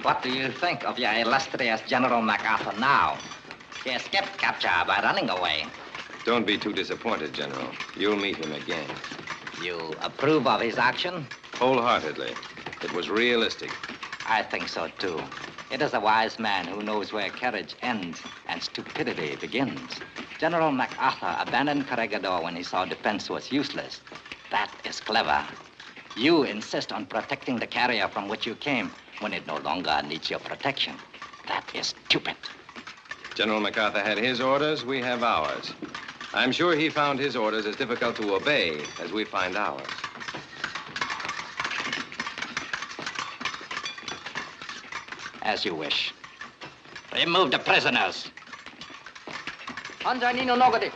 What do you think of your illustrious General MacArthur now? He escaped capture by running away. Don't be too disappointed, General. You'll meet him again. You approve of his action? Wholeheartedly. It was realistic. I think so, too. It is a wise man who knows where courage ends and stupidity begins. General MacArthur abandoned Corregidor when he saw defense was useless. That is clever. You insist on protecting the carrier from which you came when it no longer needs your protection. That is stupid. General MacArthur had his orders, we have ours. I'm sure he found his orders as difficult to obey as we find ours. As you wish. Remove the prisoners. Hanjai Nino Nogade.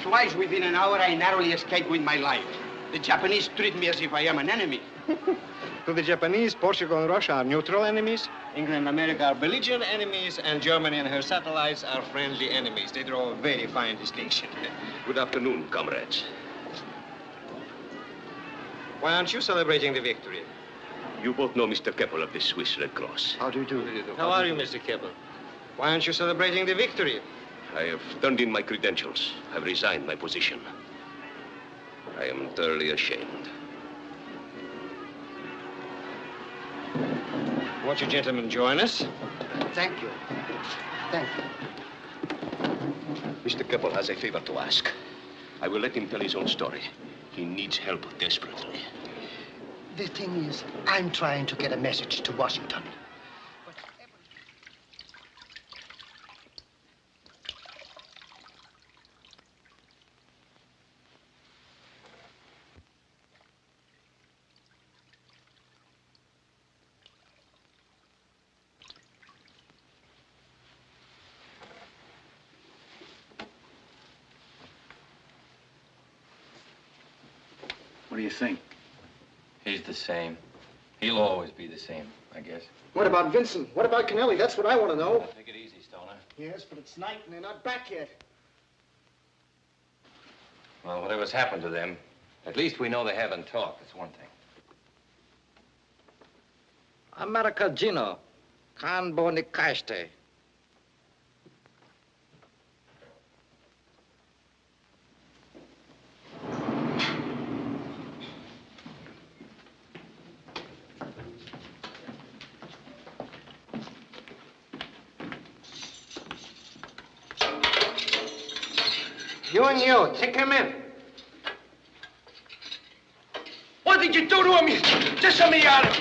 Twice within an hour, I narrowly escaped with my life. The Japanese treat me as if I am an enemy. To the Japanese, Portugal and Russia are neutral enemies. England and America are belligerent enemies, and Germany and her satellites are friendly enemies. They draw a very fine distinction. Good afternoon, comrades. Why aren't you celebrating the victory? You both know Mr. Keppel of the Swiss Red Cross. How do you do? How are you, Mr. Keppel? Why aren't you celebrating the victory? I have turned in my credentials. I've resigned my position. I am thoroughly ashamed. Won't you gentlemen join us? Thank you. Thank you. Mr. Keppel has a favor to ask. I will let him tell his own story. He needs help desperately. The thing is, I'm trying to get a message to Washington. What do you think? He's the same. He'll always be the same, I guess. What about Vincent? What about Kennelly? That's what I want to know. Take it easy, Stoner. Yes, but it's night and they're not back yet. Well, whatever's happened to them, at least we know they haven't talked. That's one thing. America Gino, Khan Bonikaste. You and you, take him in. What did you do to him? Just let me out.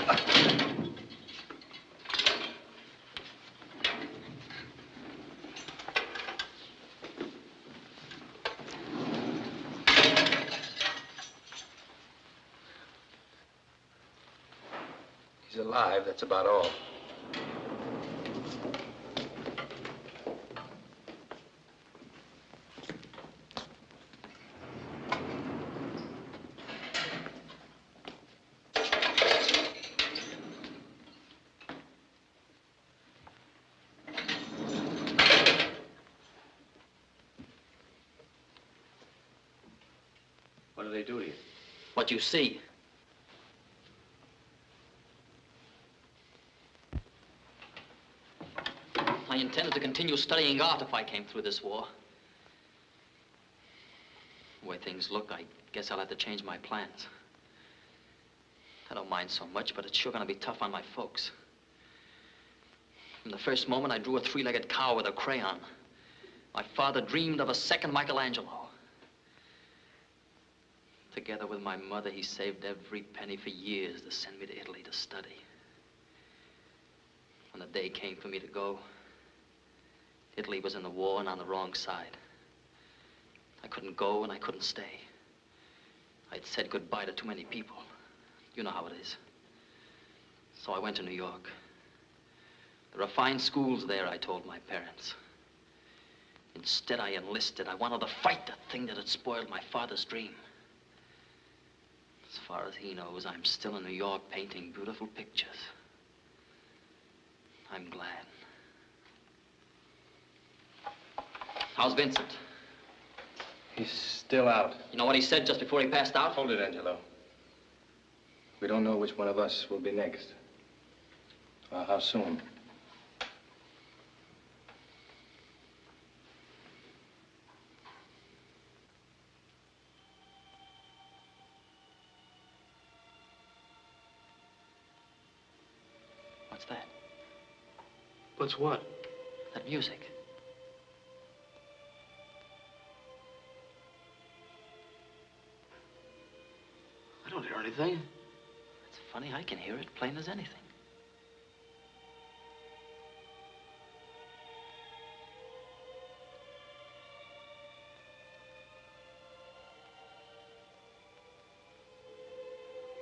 alive, that's about all. What do they do to you? What you see. I intended to continue studying art if I came through this war. The way things look, I guess I'll have to change my plans. I don't mind so much, but it's sure gonna be tough on my folks. From the first moment, I drew a three-legged cow with a crayon. My father dreamed of a second Michelangelo. Together with my mother, he saved every penny for years to send me to Italy to study. When the day came for me to go, Italy was in the war and on the wrong side. I couldn't go and I couldn't stay. I'd said goodbye to too many people. You know how it is. So I went to New York. There are fine schools there, I told my parents. Instead, I enlisted. I wanted to fight the thing that had spoiled my father's dream. As far as he knows, I'm still in New York painting beautiful pictures. I'm glad. How's Vincent? He's still out. You know what he said just before he passed out? Hold it, Angelo. We don't know which one of us will be next. How soon? What's that? What's what? That music. I don't hear anything. It's funny, I can hear it plain as anything.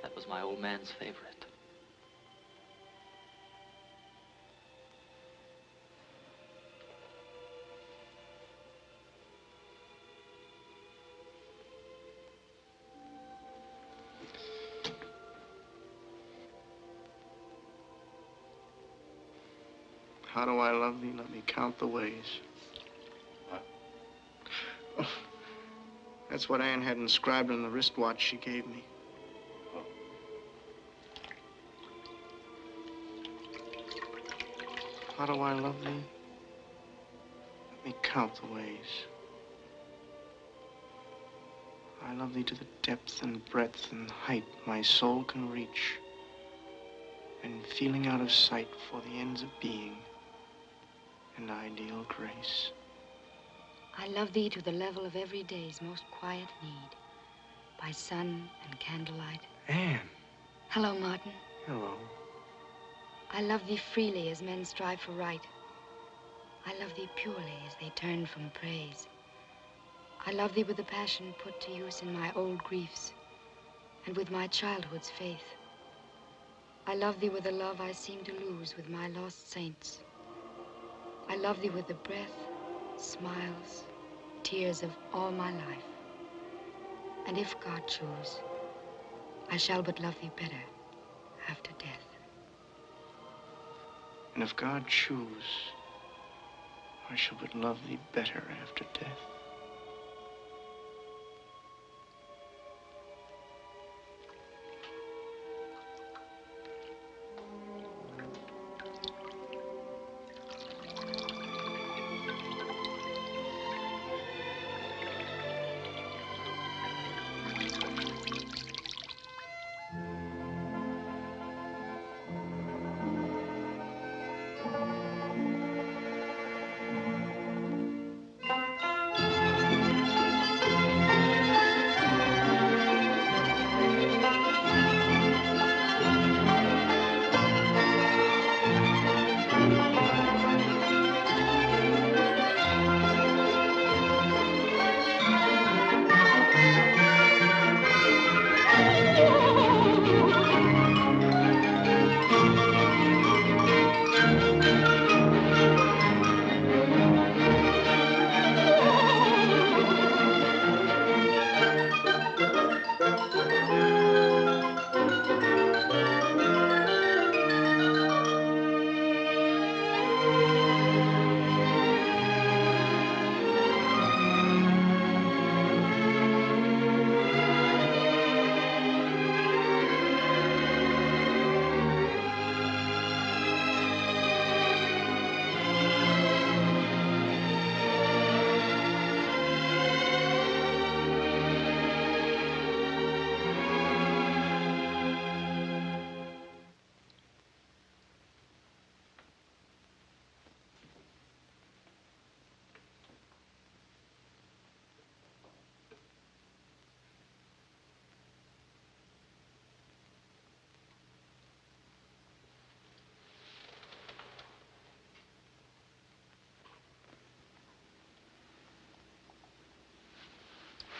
That was my old man's favorite. How do I love thee? Let me count the ways. What? Oh, that's what Anne had inscribed on the wristwatch she gave me. How do I love thee? Let me count the ways. I love thee to the depth and breadth and height my soul can reach, and feeling out of sight for the ends of being and ideal grace. I love thee to the level of every day's most quiet need, by sun and candlelight. Anne. Hello, Martin. Hello. I love thee freely as men strive for right. I love thee purely as they turn from praise. I love thee with the passion put to use in my old griefs and with my childhood's faith. I love thee with a love I seem to lose with my lost saints. I love thee with the breath, smiles, tears of all my life. And if God choose, I shall but love thee better after death. And if God choose, I shall but love thee better after death.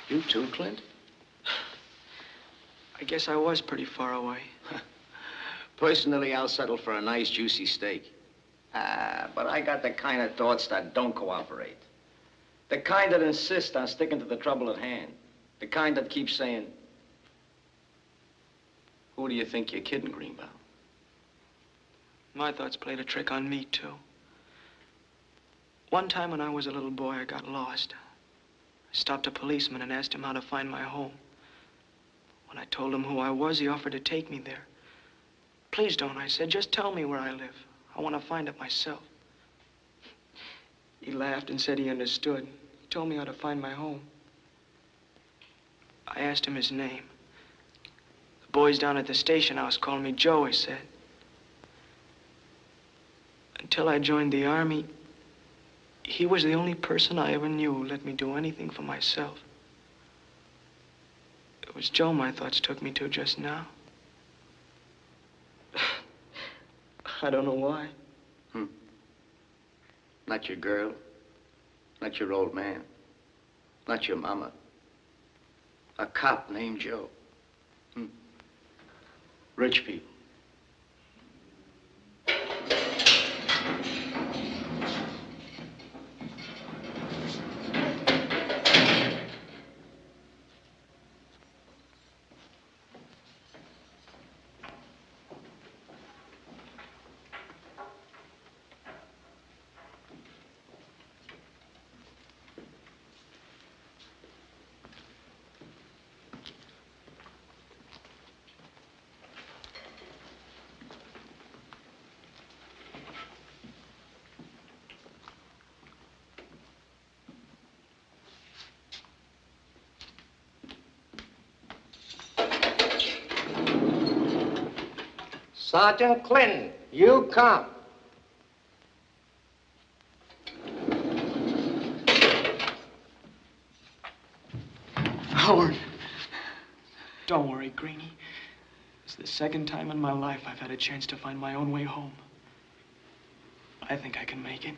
You too, Clint? I guess I was pretty far away. Personally, I'll settle for a nice, juicy steak. But I got the kind of thoughts that don't cooperate. The kind that insist on sticking to the trouble at hand. The kind that keeps saying, who do you think you're kidding, Greenbaum? My thoughts played a trick on me, too. One time when I was a little boy, I got lost. I stopped a policeman and asked him how to find my home. When I told him who I was, he offered to take me there. Please don't, I said. Just tell me where I live. I want to find it myself. He laughed and said he understood. He told me how to find my home. I asked him his name. The boys down at the station house called me Joe, he said. Until I joined the Army, he was the only person I ever knew who let me do anything for myself. It was Joe my thoughts took me to just now. I don't know why. Not your girl, not your old man, not your mama. A cop named Joe. Rich people. Sergeant Clinton, you come. Howard. Don't worry, Greenie. It's the second time in my life I've had a chance to find my own way home. I think I can make it.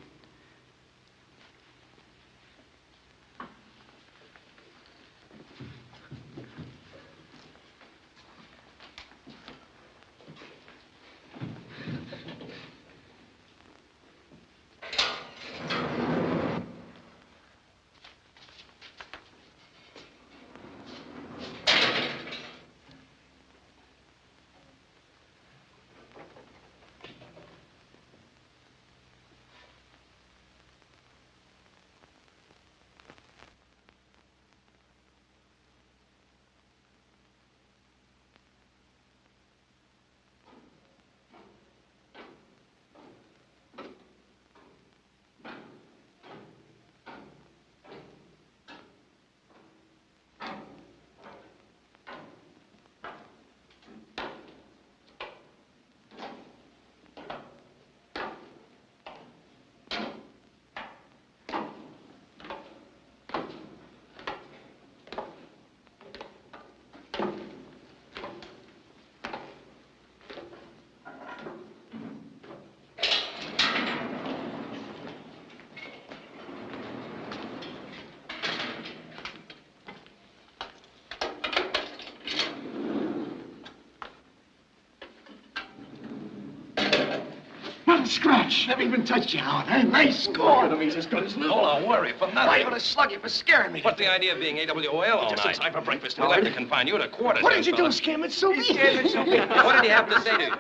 Scratch. Never even touched you, Howard. Hey, nice score. Look at him, he's as good as new. Hold on, worry for nothing. Why, you to slug you for scaring me. What's the idea of being AWOL all Just night? in time for breakfast, We Howard. left to confine you to quarters. What did you fella. do, scam it, Sylvie? What did he have to say to you?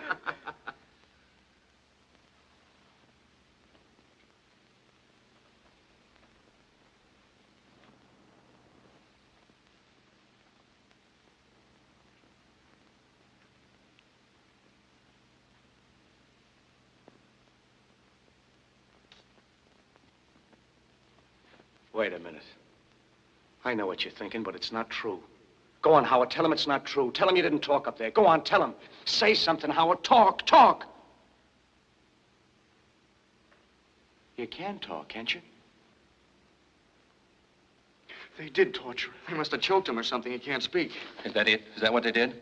Wait a minute. I know what you're thinking, but it's not true. Go on, Howard. Tell him it's not true. Tell him you didn't talk up there. Go on, tell him. Say something, Howard. Talk. You can talk, can't you? They did torture him. They must have choked him or something. He can't speak. Is that it? Is that what they did?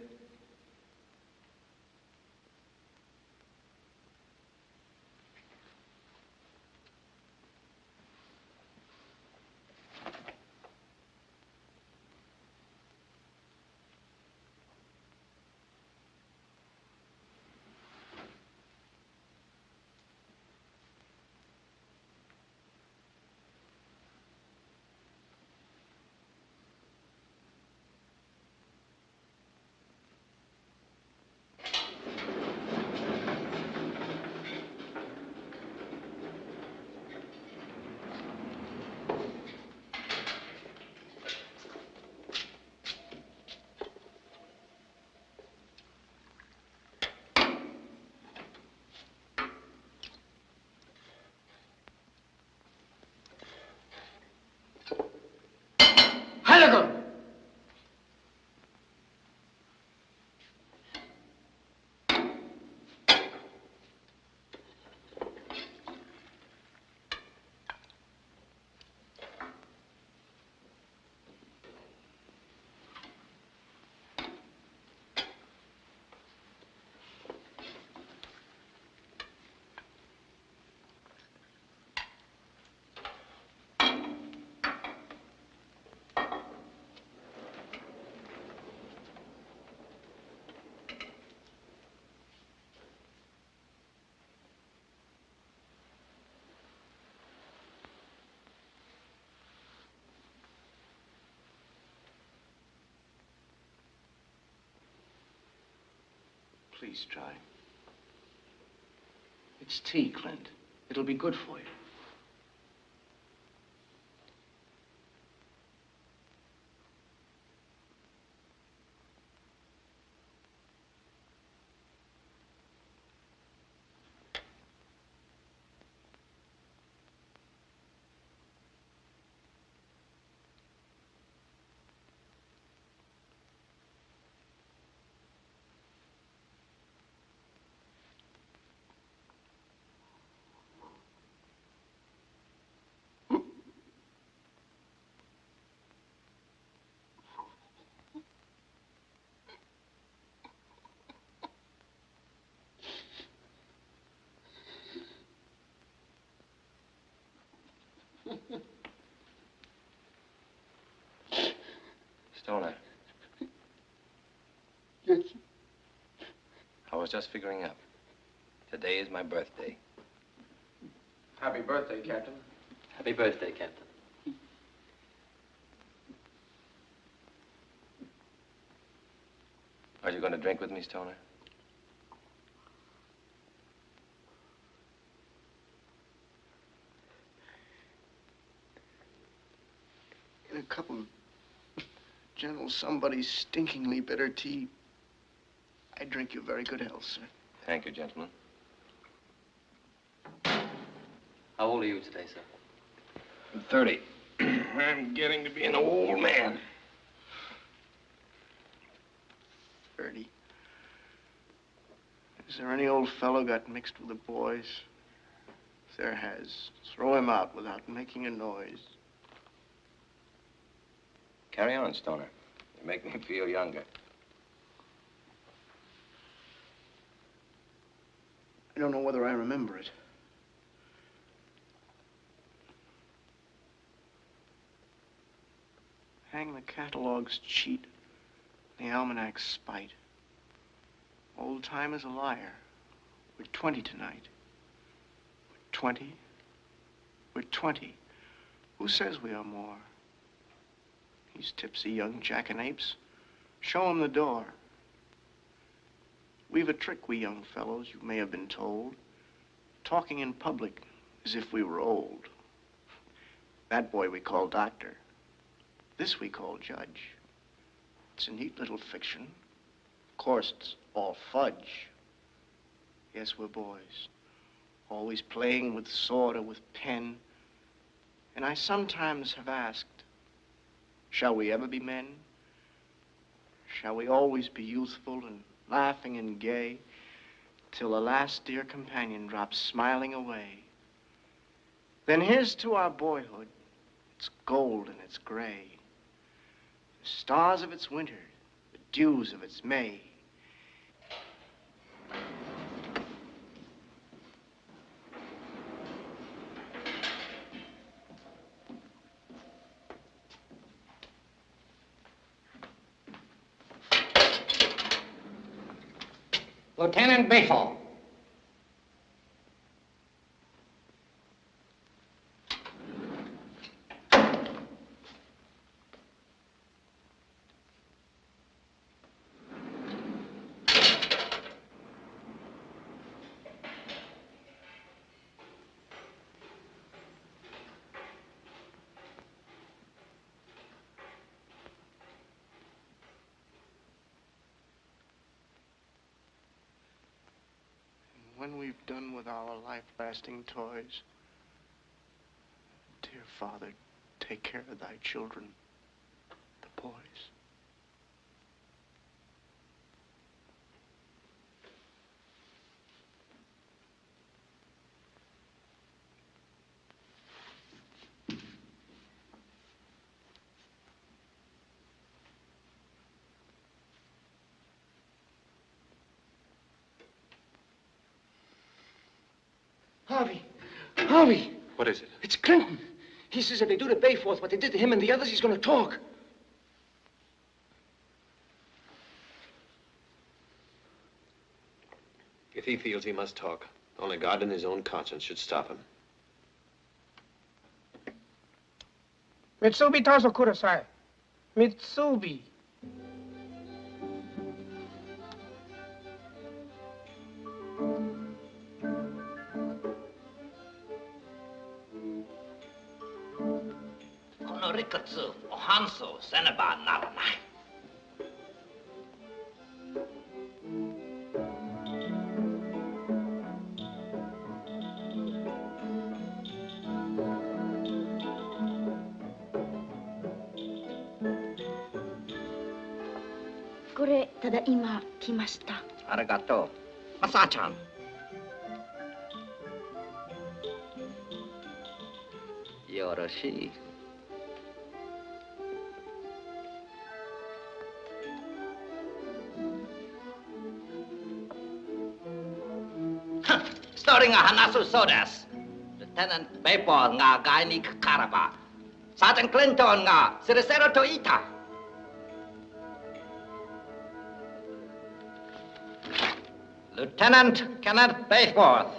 Halligan! Please try. It's tea, Clint. It'll be good for you. Stoner. Yes. I was just figuring out. Today is my birthday. Happy birthday, Captain. Happy birthday, Captain. Are you going to drink with me, Stoner? In a cup of gentle somebody's stinkingly bitter tea, I drink you very good health, sir. Thank you, gentlemen. How old are you today, sir? I'm 30. I'm getting to be an old man. 30. Is there any old fellow got mixed with the boys? If there has, throw him out without making a noise. Carry on, Stoner. You make me feel younger. I don't know whether I remember it. Hang the catalogs cheat, the almanac's spite. Old time is a liar. We're 20 tonight. We're 20. We're 20. Who says we are more? These tipsy young jackanapes. Show 'em the door. We've a trick, we young fellows, you may have been told. Talking in public as if we were old. That boy we call doctor. This we call judge. It's a neat little fiction. Of course, it's all fudge. Yes, we're boys. Always playing with sword or with pen. And I sometimes have asked, shall we ever be men? Shall we always be youthful and laughing and gay till the last dear companion drops smiling away? Then here's to our boyhood. It's gold and it's gray. The stars of its winter, the dews of its May. Lieutenant Bethel. When we've done with our life-lasting toys, dear Father, take care of thy children. boys. Harvey! What is it? It's Clinton. He says if they do to Bayforth what they did to him and the others, he's going to talk. If he feels he must talk, only God and his own conscience should stop him. Mitsubi tazo kudasai. Mitsubi. Rikatsu, Ohanso, Seneba, Naranai. Kore tadaima kimashita. Arigato. Masa-chan. Yoroshi. Starting a Hanasu Sodas. Lieutenant Bayforth nga Gaini Kakaraba. Sergeant Clinton nga Sirisero Toita. Lieutenant Kenneth Bayforth.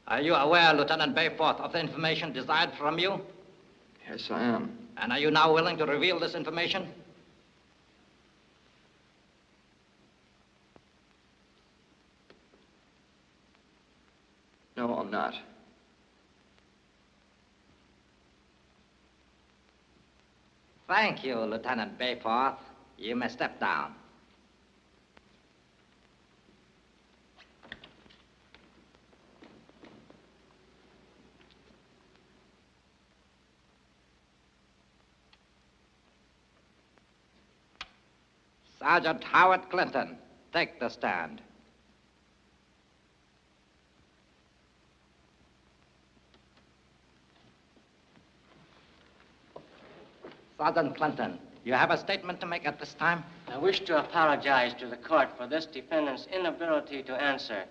Are you aware, Lieutenant Bayforth, of the information desired from you? Yes, I am. And are you now willing to reveal this information? No, I'm not. Thank you, Lieutenant Bayforth. You may step down. Sergeant Howard Clinton, take the stand. Sergeant Clinton, you have a statement to make at this time? I wish to apologize to the court for this defendant's inability to answer.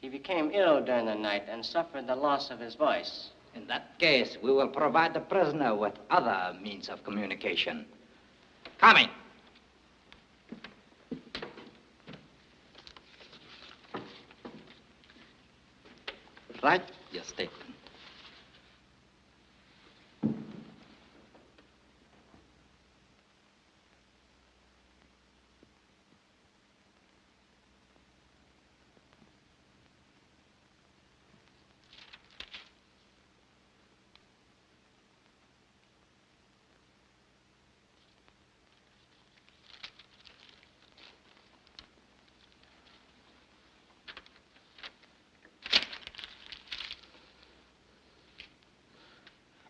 He became ill during the night and suffered the loss of his voice. In that case, we will provide the prisoner with other means of communication. Coming. Write your statement.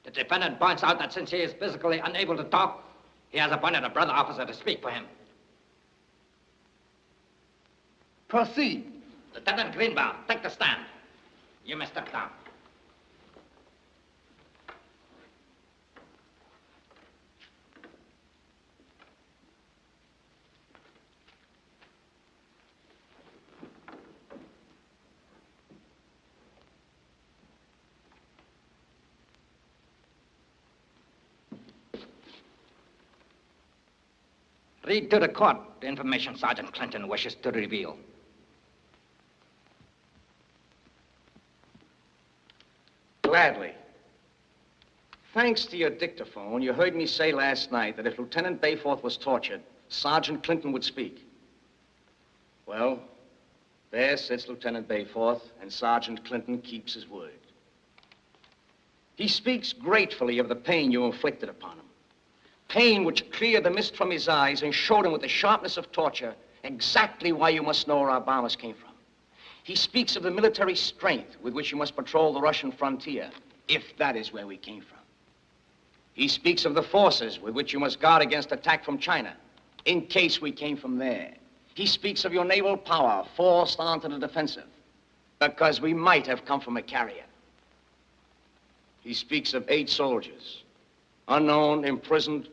The defendant points out that since he is physically unable to talk, he has appointed a brother officer to speak for him. Proceed. Lieutenant Greenbaum, take the stand. You may step down. Read to the court the information Sergeant Clinton wishes to reveal. Gladly. Thanks to your dictaphone, you heard me say last night that if Lieutenant Bayforth was tortured, Sergeant Clinton would speak. Well, there sits Lieutenant Bayforth, and Sergeant Clinton keeps his word. He speaks gratefully of the pain you inflicted upon him. Pain which cleared the mist from his eyes and showed him with the sharpness of torture exactly why you must know where our bombers came from. He speaks of the military strength with which you must patrol the Russian frontier, if that is where we came from. He speaks of the forces with which you must guard against attack from China, in case we came from there. He speaks of your naval power forced onto the defensive, because we might have come from a carrier. He speaks of 8 soldiers, unknown, imprisoned,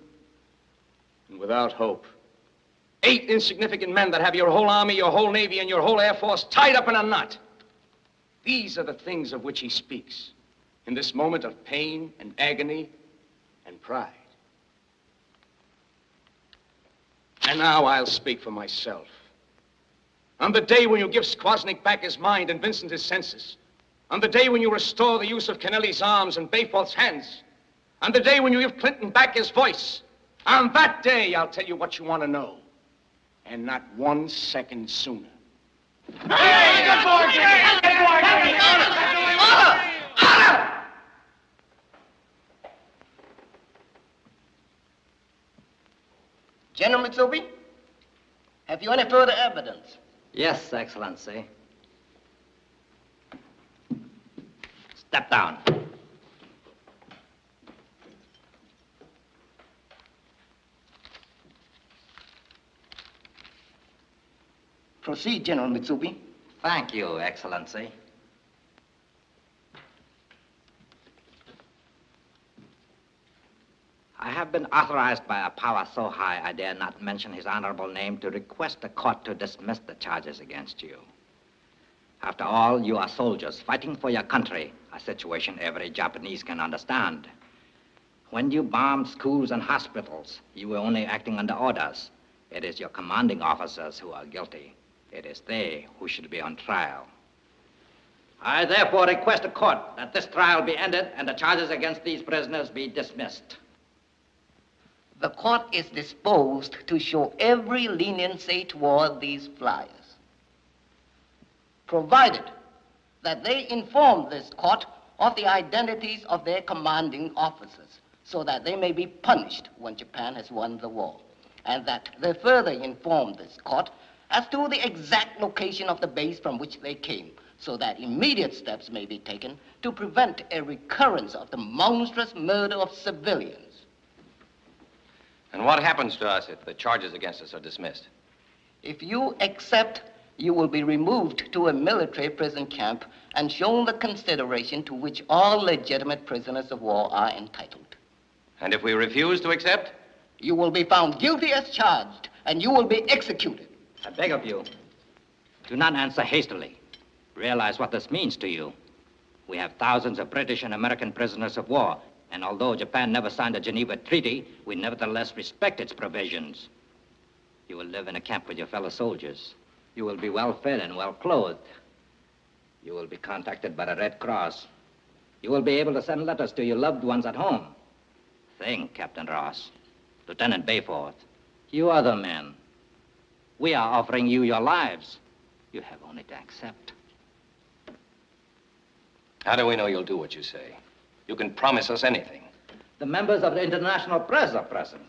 and without hope. 8 insignificant men that have your whole army, your whole navy, and your whole air force tied up in a knot. These are the things of which he speaks in this moment of pain and agony and pride. And now I'll speak for myself. On the day when you give Squasnik back his mind and Vincent his senses, on the day when you restore the use of Kennelly's arms and Bayforth's hands, on the day when you give Clinton back his voice, on that day I'll tell you what you want to know. And not 1 second sooner. Hey, good boy, Jimmy! Good boy, Jimmy! Order! Order! General Mitsubi, have you any further evidence? Yes, Excellency. Step down. Proceed, General Mitsubi. Thank you, Excellency. I have been authorized by a power so high I dare not mention his honorable name to request the court to dismiss the charges against you. After all, you are soldiers fighting for your country, a situation every Japanese can understand. When you bombed schools and hospitals, you were only acting under orders. It is your commanding officers who are guilty. It is they who should be on trial. I therefore request the court that this trial be ended and the charges against these prisoners be dismissed. The court is disposed to show every leniency toward these flyers, provided that they inform this court of the identities of their commanding officers, so that they may be punished when Japan has won the war, and that they further inform this court as to the exact location of the base from which they came, so that immediate steps may be taken to prevent a recurrence of the monstrous murder of civilians. And what happens to us if the charges against us are dismissed? If you accept, you will be removed to a military prison camp and shown the consideration to which all legitimate prisoners of war are entitled. And if we refuse to accept? You will be found guilty as charged, and you will be executed. I beg of you, do not answer hastily. Realize what this means to you. We have thousands of British and American prisoners of war, and although Japan never signed the Geneva Treaty, we nevertheless respect its provisions. You will live in a camp with your fellow soldiers. You will be well fed and well clothed. You will be contacted by the Red Cross. You will be able to send letters to your loved ones at home. Think, Captain Ross, Lieutenant Bayforth, you are the men. We are offering you your lives. You have only to accept. How do we know you'll do what you say? You can promise us anything. The members of the international press are present.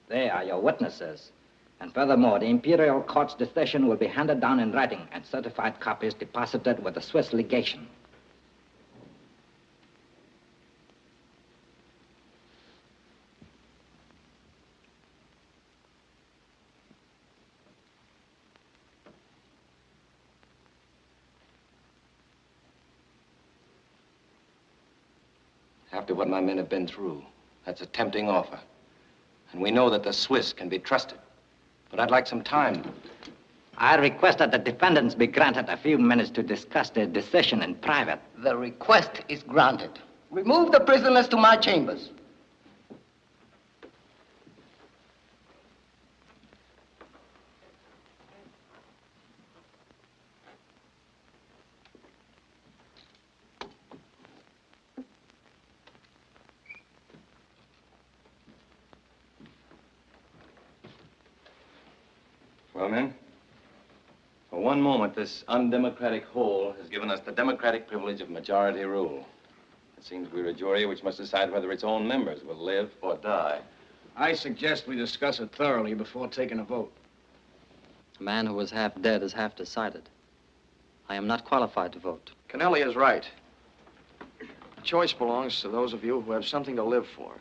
They are your witnesses. And furthermore, the Imperial Court's decision will be handed down in writing and certified copies deposited with the Swiss legation. After what my men have been through, that's a tempting offer. And we know that the Swiss can be trusted. But I'd like some time. I request that the defendants be granted a few minutes to discuss their decision in private. The request is granted. Remove the prisoners to my chambers. Well, men, for one moment, this undemocratic whole has given us the democratic privilege of majority rule. It seems we're a jury which must decide whether its own members will live or die. I suggest we discuss it thoroughly before taking a vote. A man who is half dead is half decided. I am not qualified to vote. Kennelly is right. The choice belongs to those of you who have something to live for.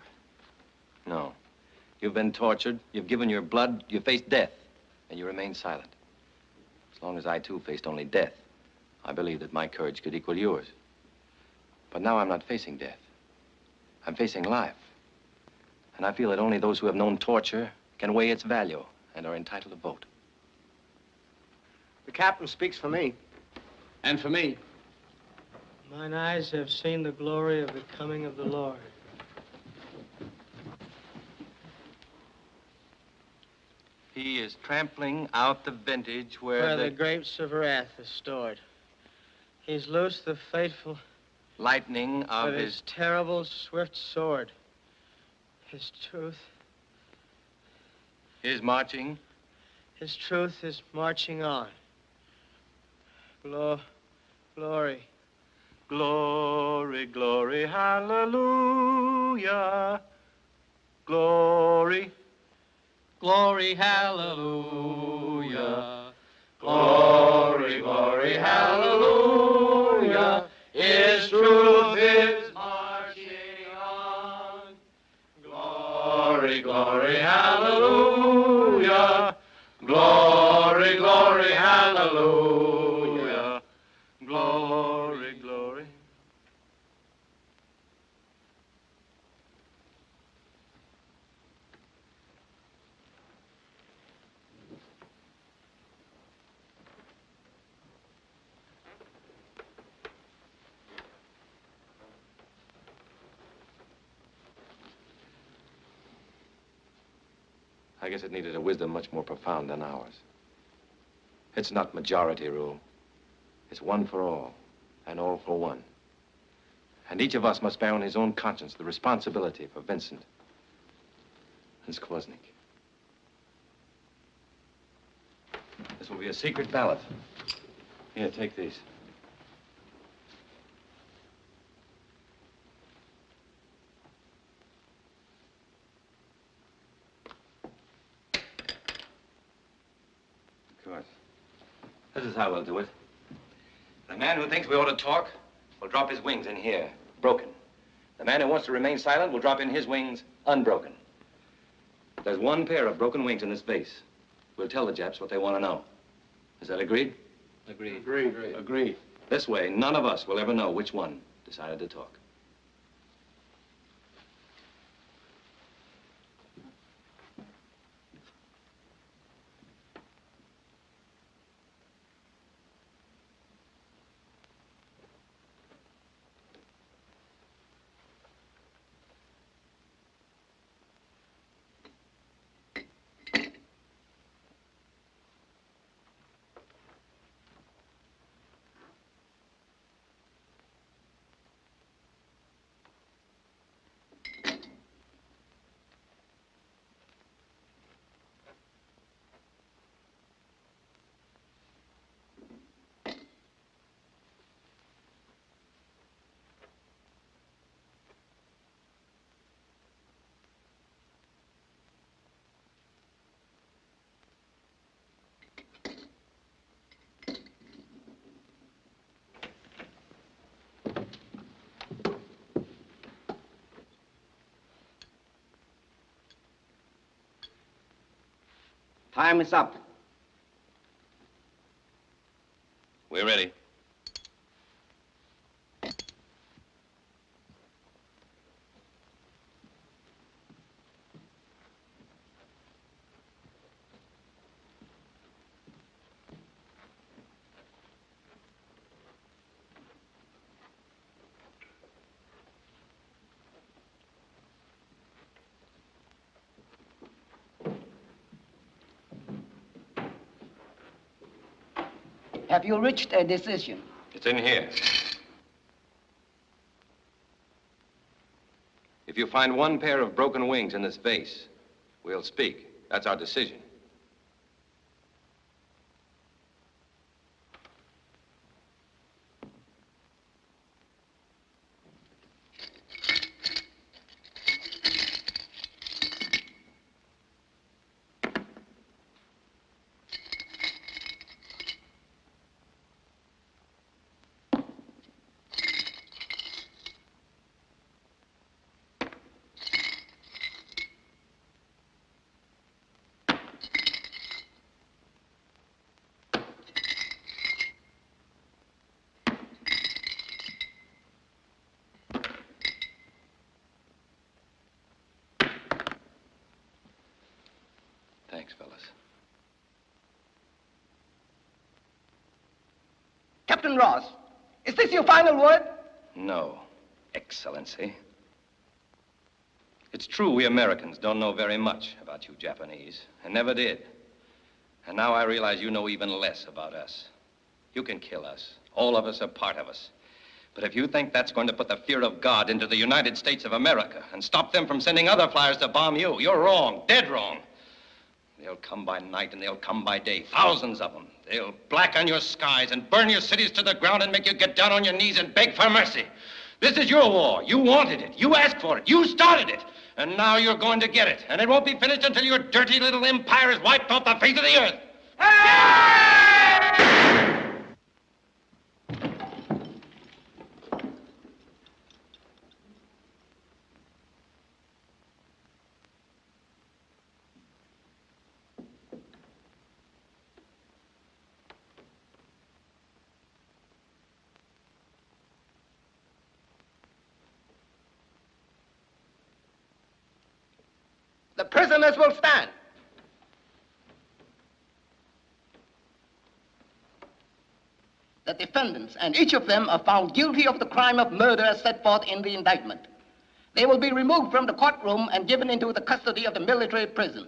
No. You've been tortured, you've given your blood, you faced death, and you remain silent. As long as I, too, faced only death, I believe that my courage could equal yours. But now I'm not facing death. I'm facing life. And I feel that only those who have known torture can weigh its value and are entitled to vote. The captain speaks for me. And for me. Mine eyes have seen the glory of the coming of the Lord. He is trampling out the vintage where the grapes of wrath are stored. He's loosed the fateful lightning of his terrible swift sword. His truth. His marching. His truth is marching on. Glory. Glory, glory, hallelujah. Glory. Glory, hallelujah. Glory, glory, hallelujah. His truth is marching on. Glory, glory, hallelujah. Glory, glory, hallelujah. Glory, glory. I guess it needed a wisdom much more profound than ours. It's not majority rule. It's one for all, and all for one. And each of us must bear on his own conscience the responsibility for Vincent and Skwoznik. This will be a secret ballot. Here, take these. Of course. This is how we'll do it. The man who thinks we ought to talk will drop his wings in here, broken. The man who wants to remain silent will drop in his wings, unbroken. If there's one pair of broken wings in this vase, we'll tell the Japs what they want to know. Is that agreed? Agreed. Agreed. This way, none of us will ever know which one decided to talk. Time is up. We're ready. Have you reached a decision? It's in here. If you find one pair of broken wings in this vase, we'll speak. That's our decision. Thanks, fellas. Captain Ross, is this your final word? No, Excellency. It's true we Americans don't know very much about you Japanese, and never did. And now I realize you know even less about us. You can kill us. All of us are part of us. But if you think that's going to put the fear of God into the United States of America and stop them from sending other flyers to bomb you, you're wrong, dead wrong. They'll come by night and they'll come by day, thousands of them. They'll blacken your skies and burn your cities to the ground and make you get down on your knees and beg for mercy. This is your war. You wanted it. You asked for it. You started it. And now you're going to get it. And it won't be finished until your dirty little empire is wiped off the face of the earth. The prisoners will stand. The defendants, and each of them are found guilty of the crime of murder as set forth in the indictment. They will be removed from the courtroom and given into the custody of the military prison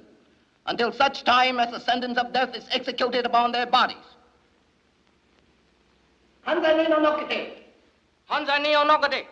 until such time as the sentence of death is executed upon their bodies. Hanzani no nokete. Hanzani no nokete.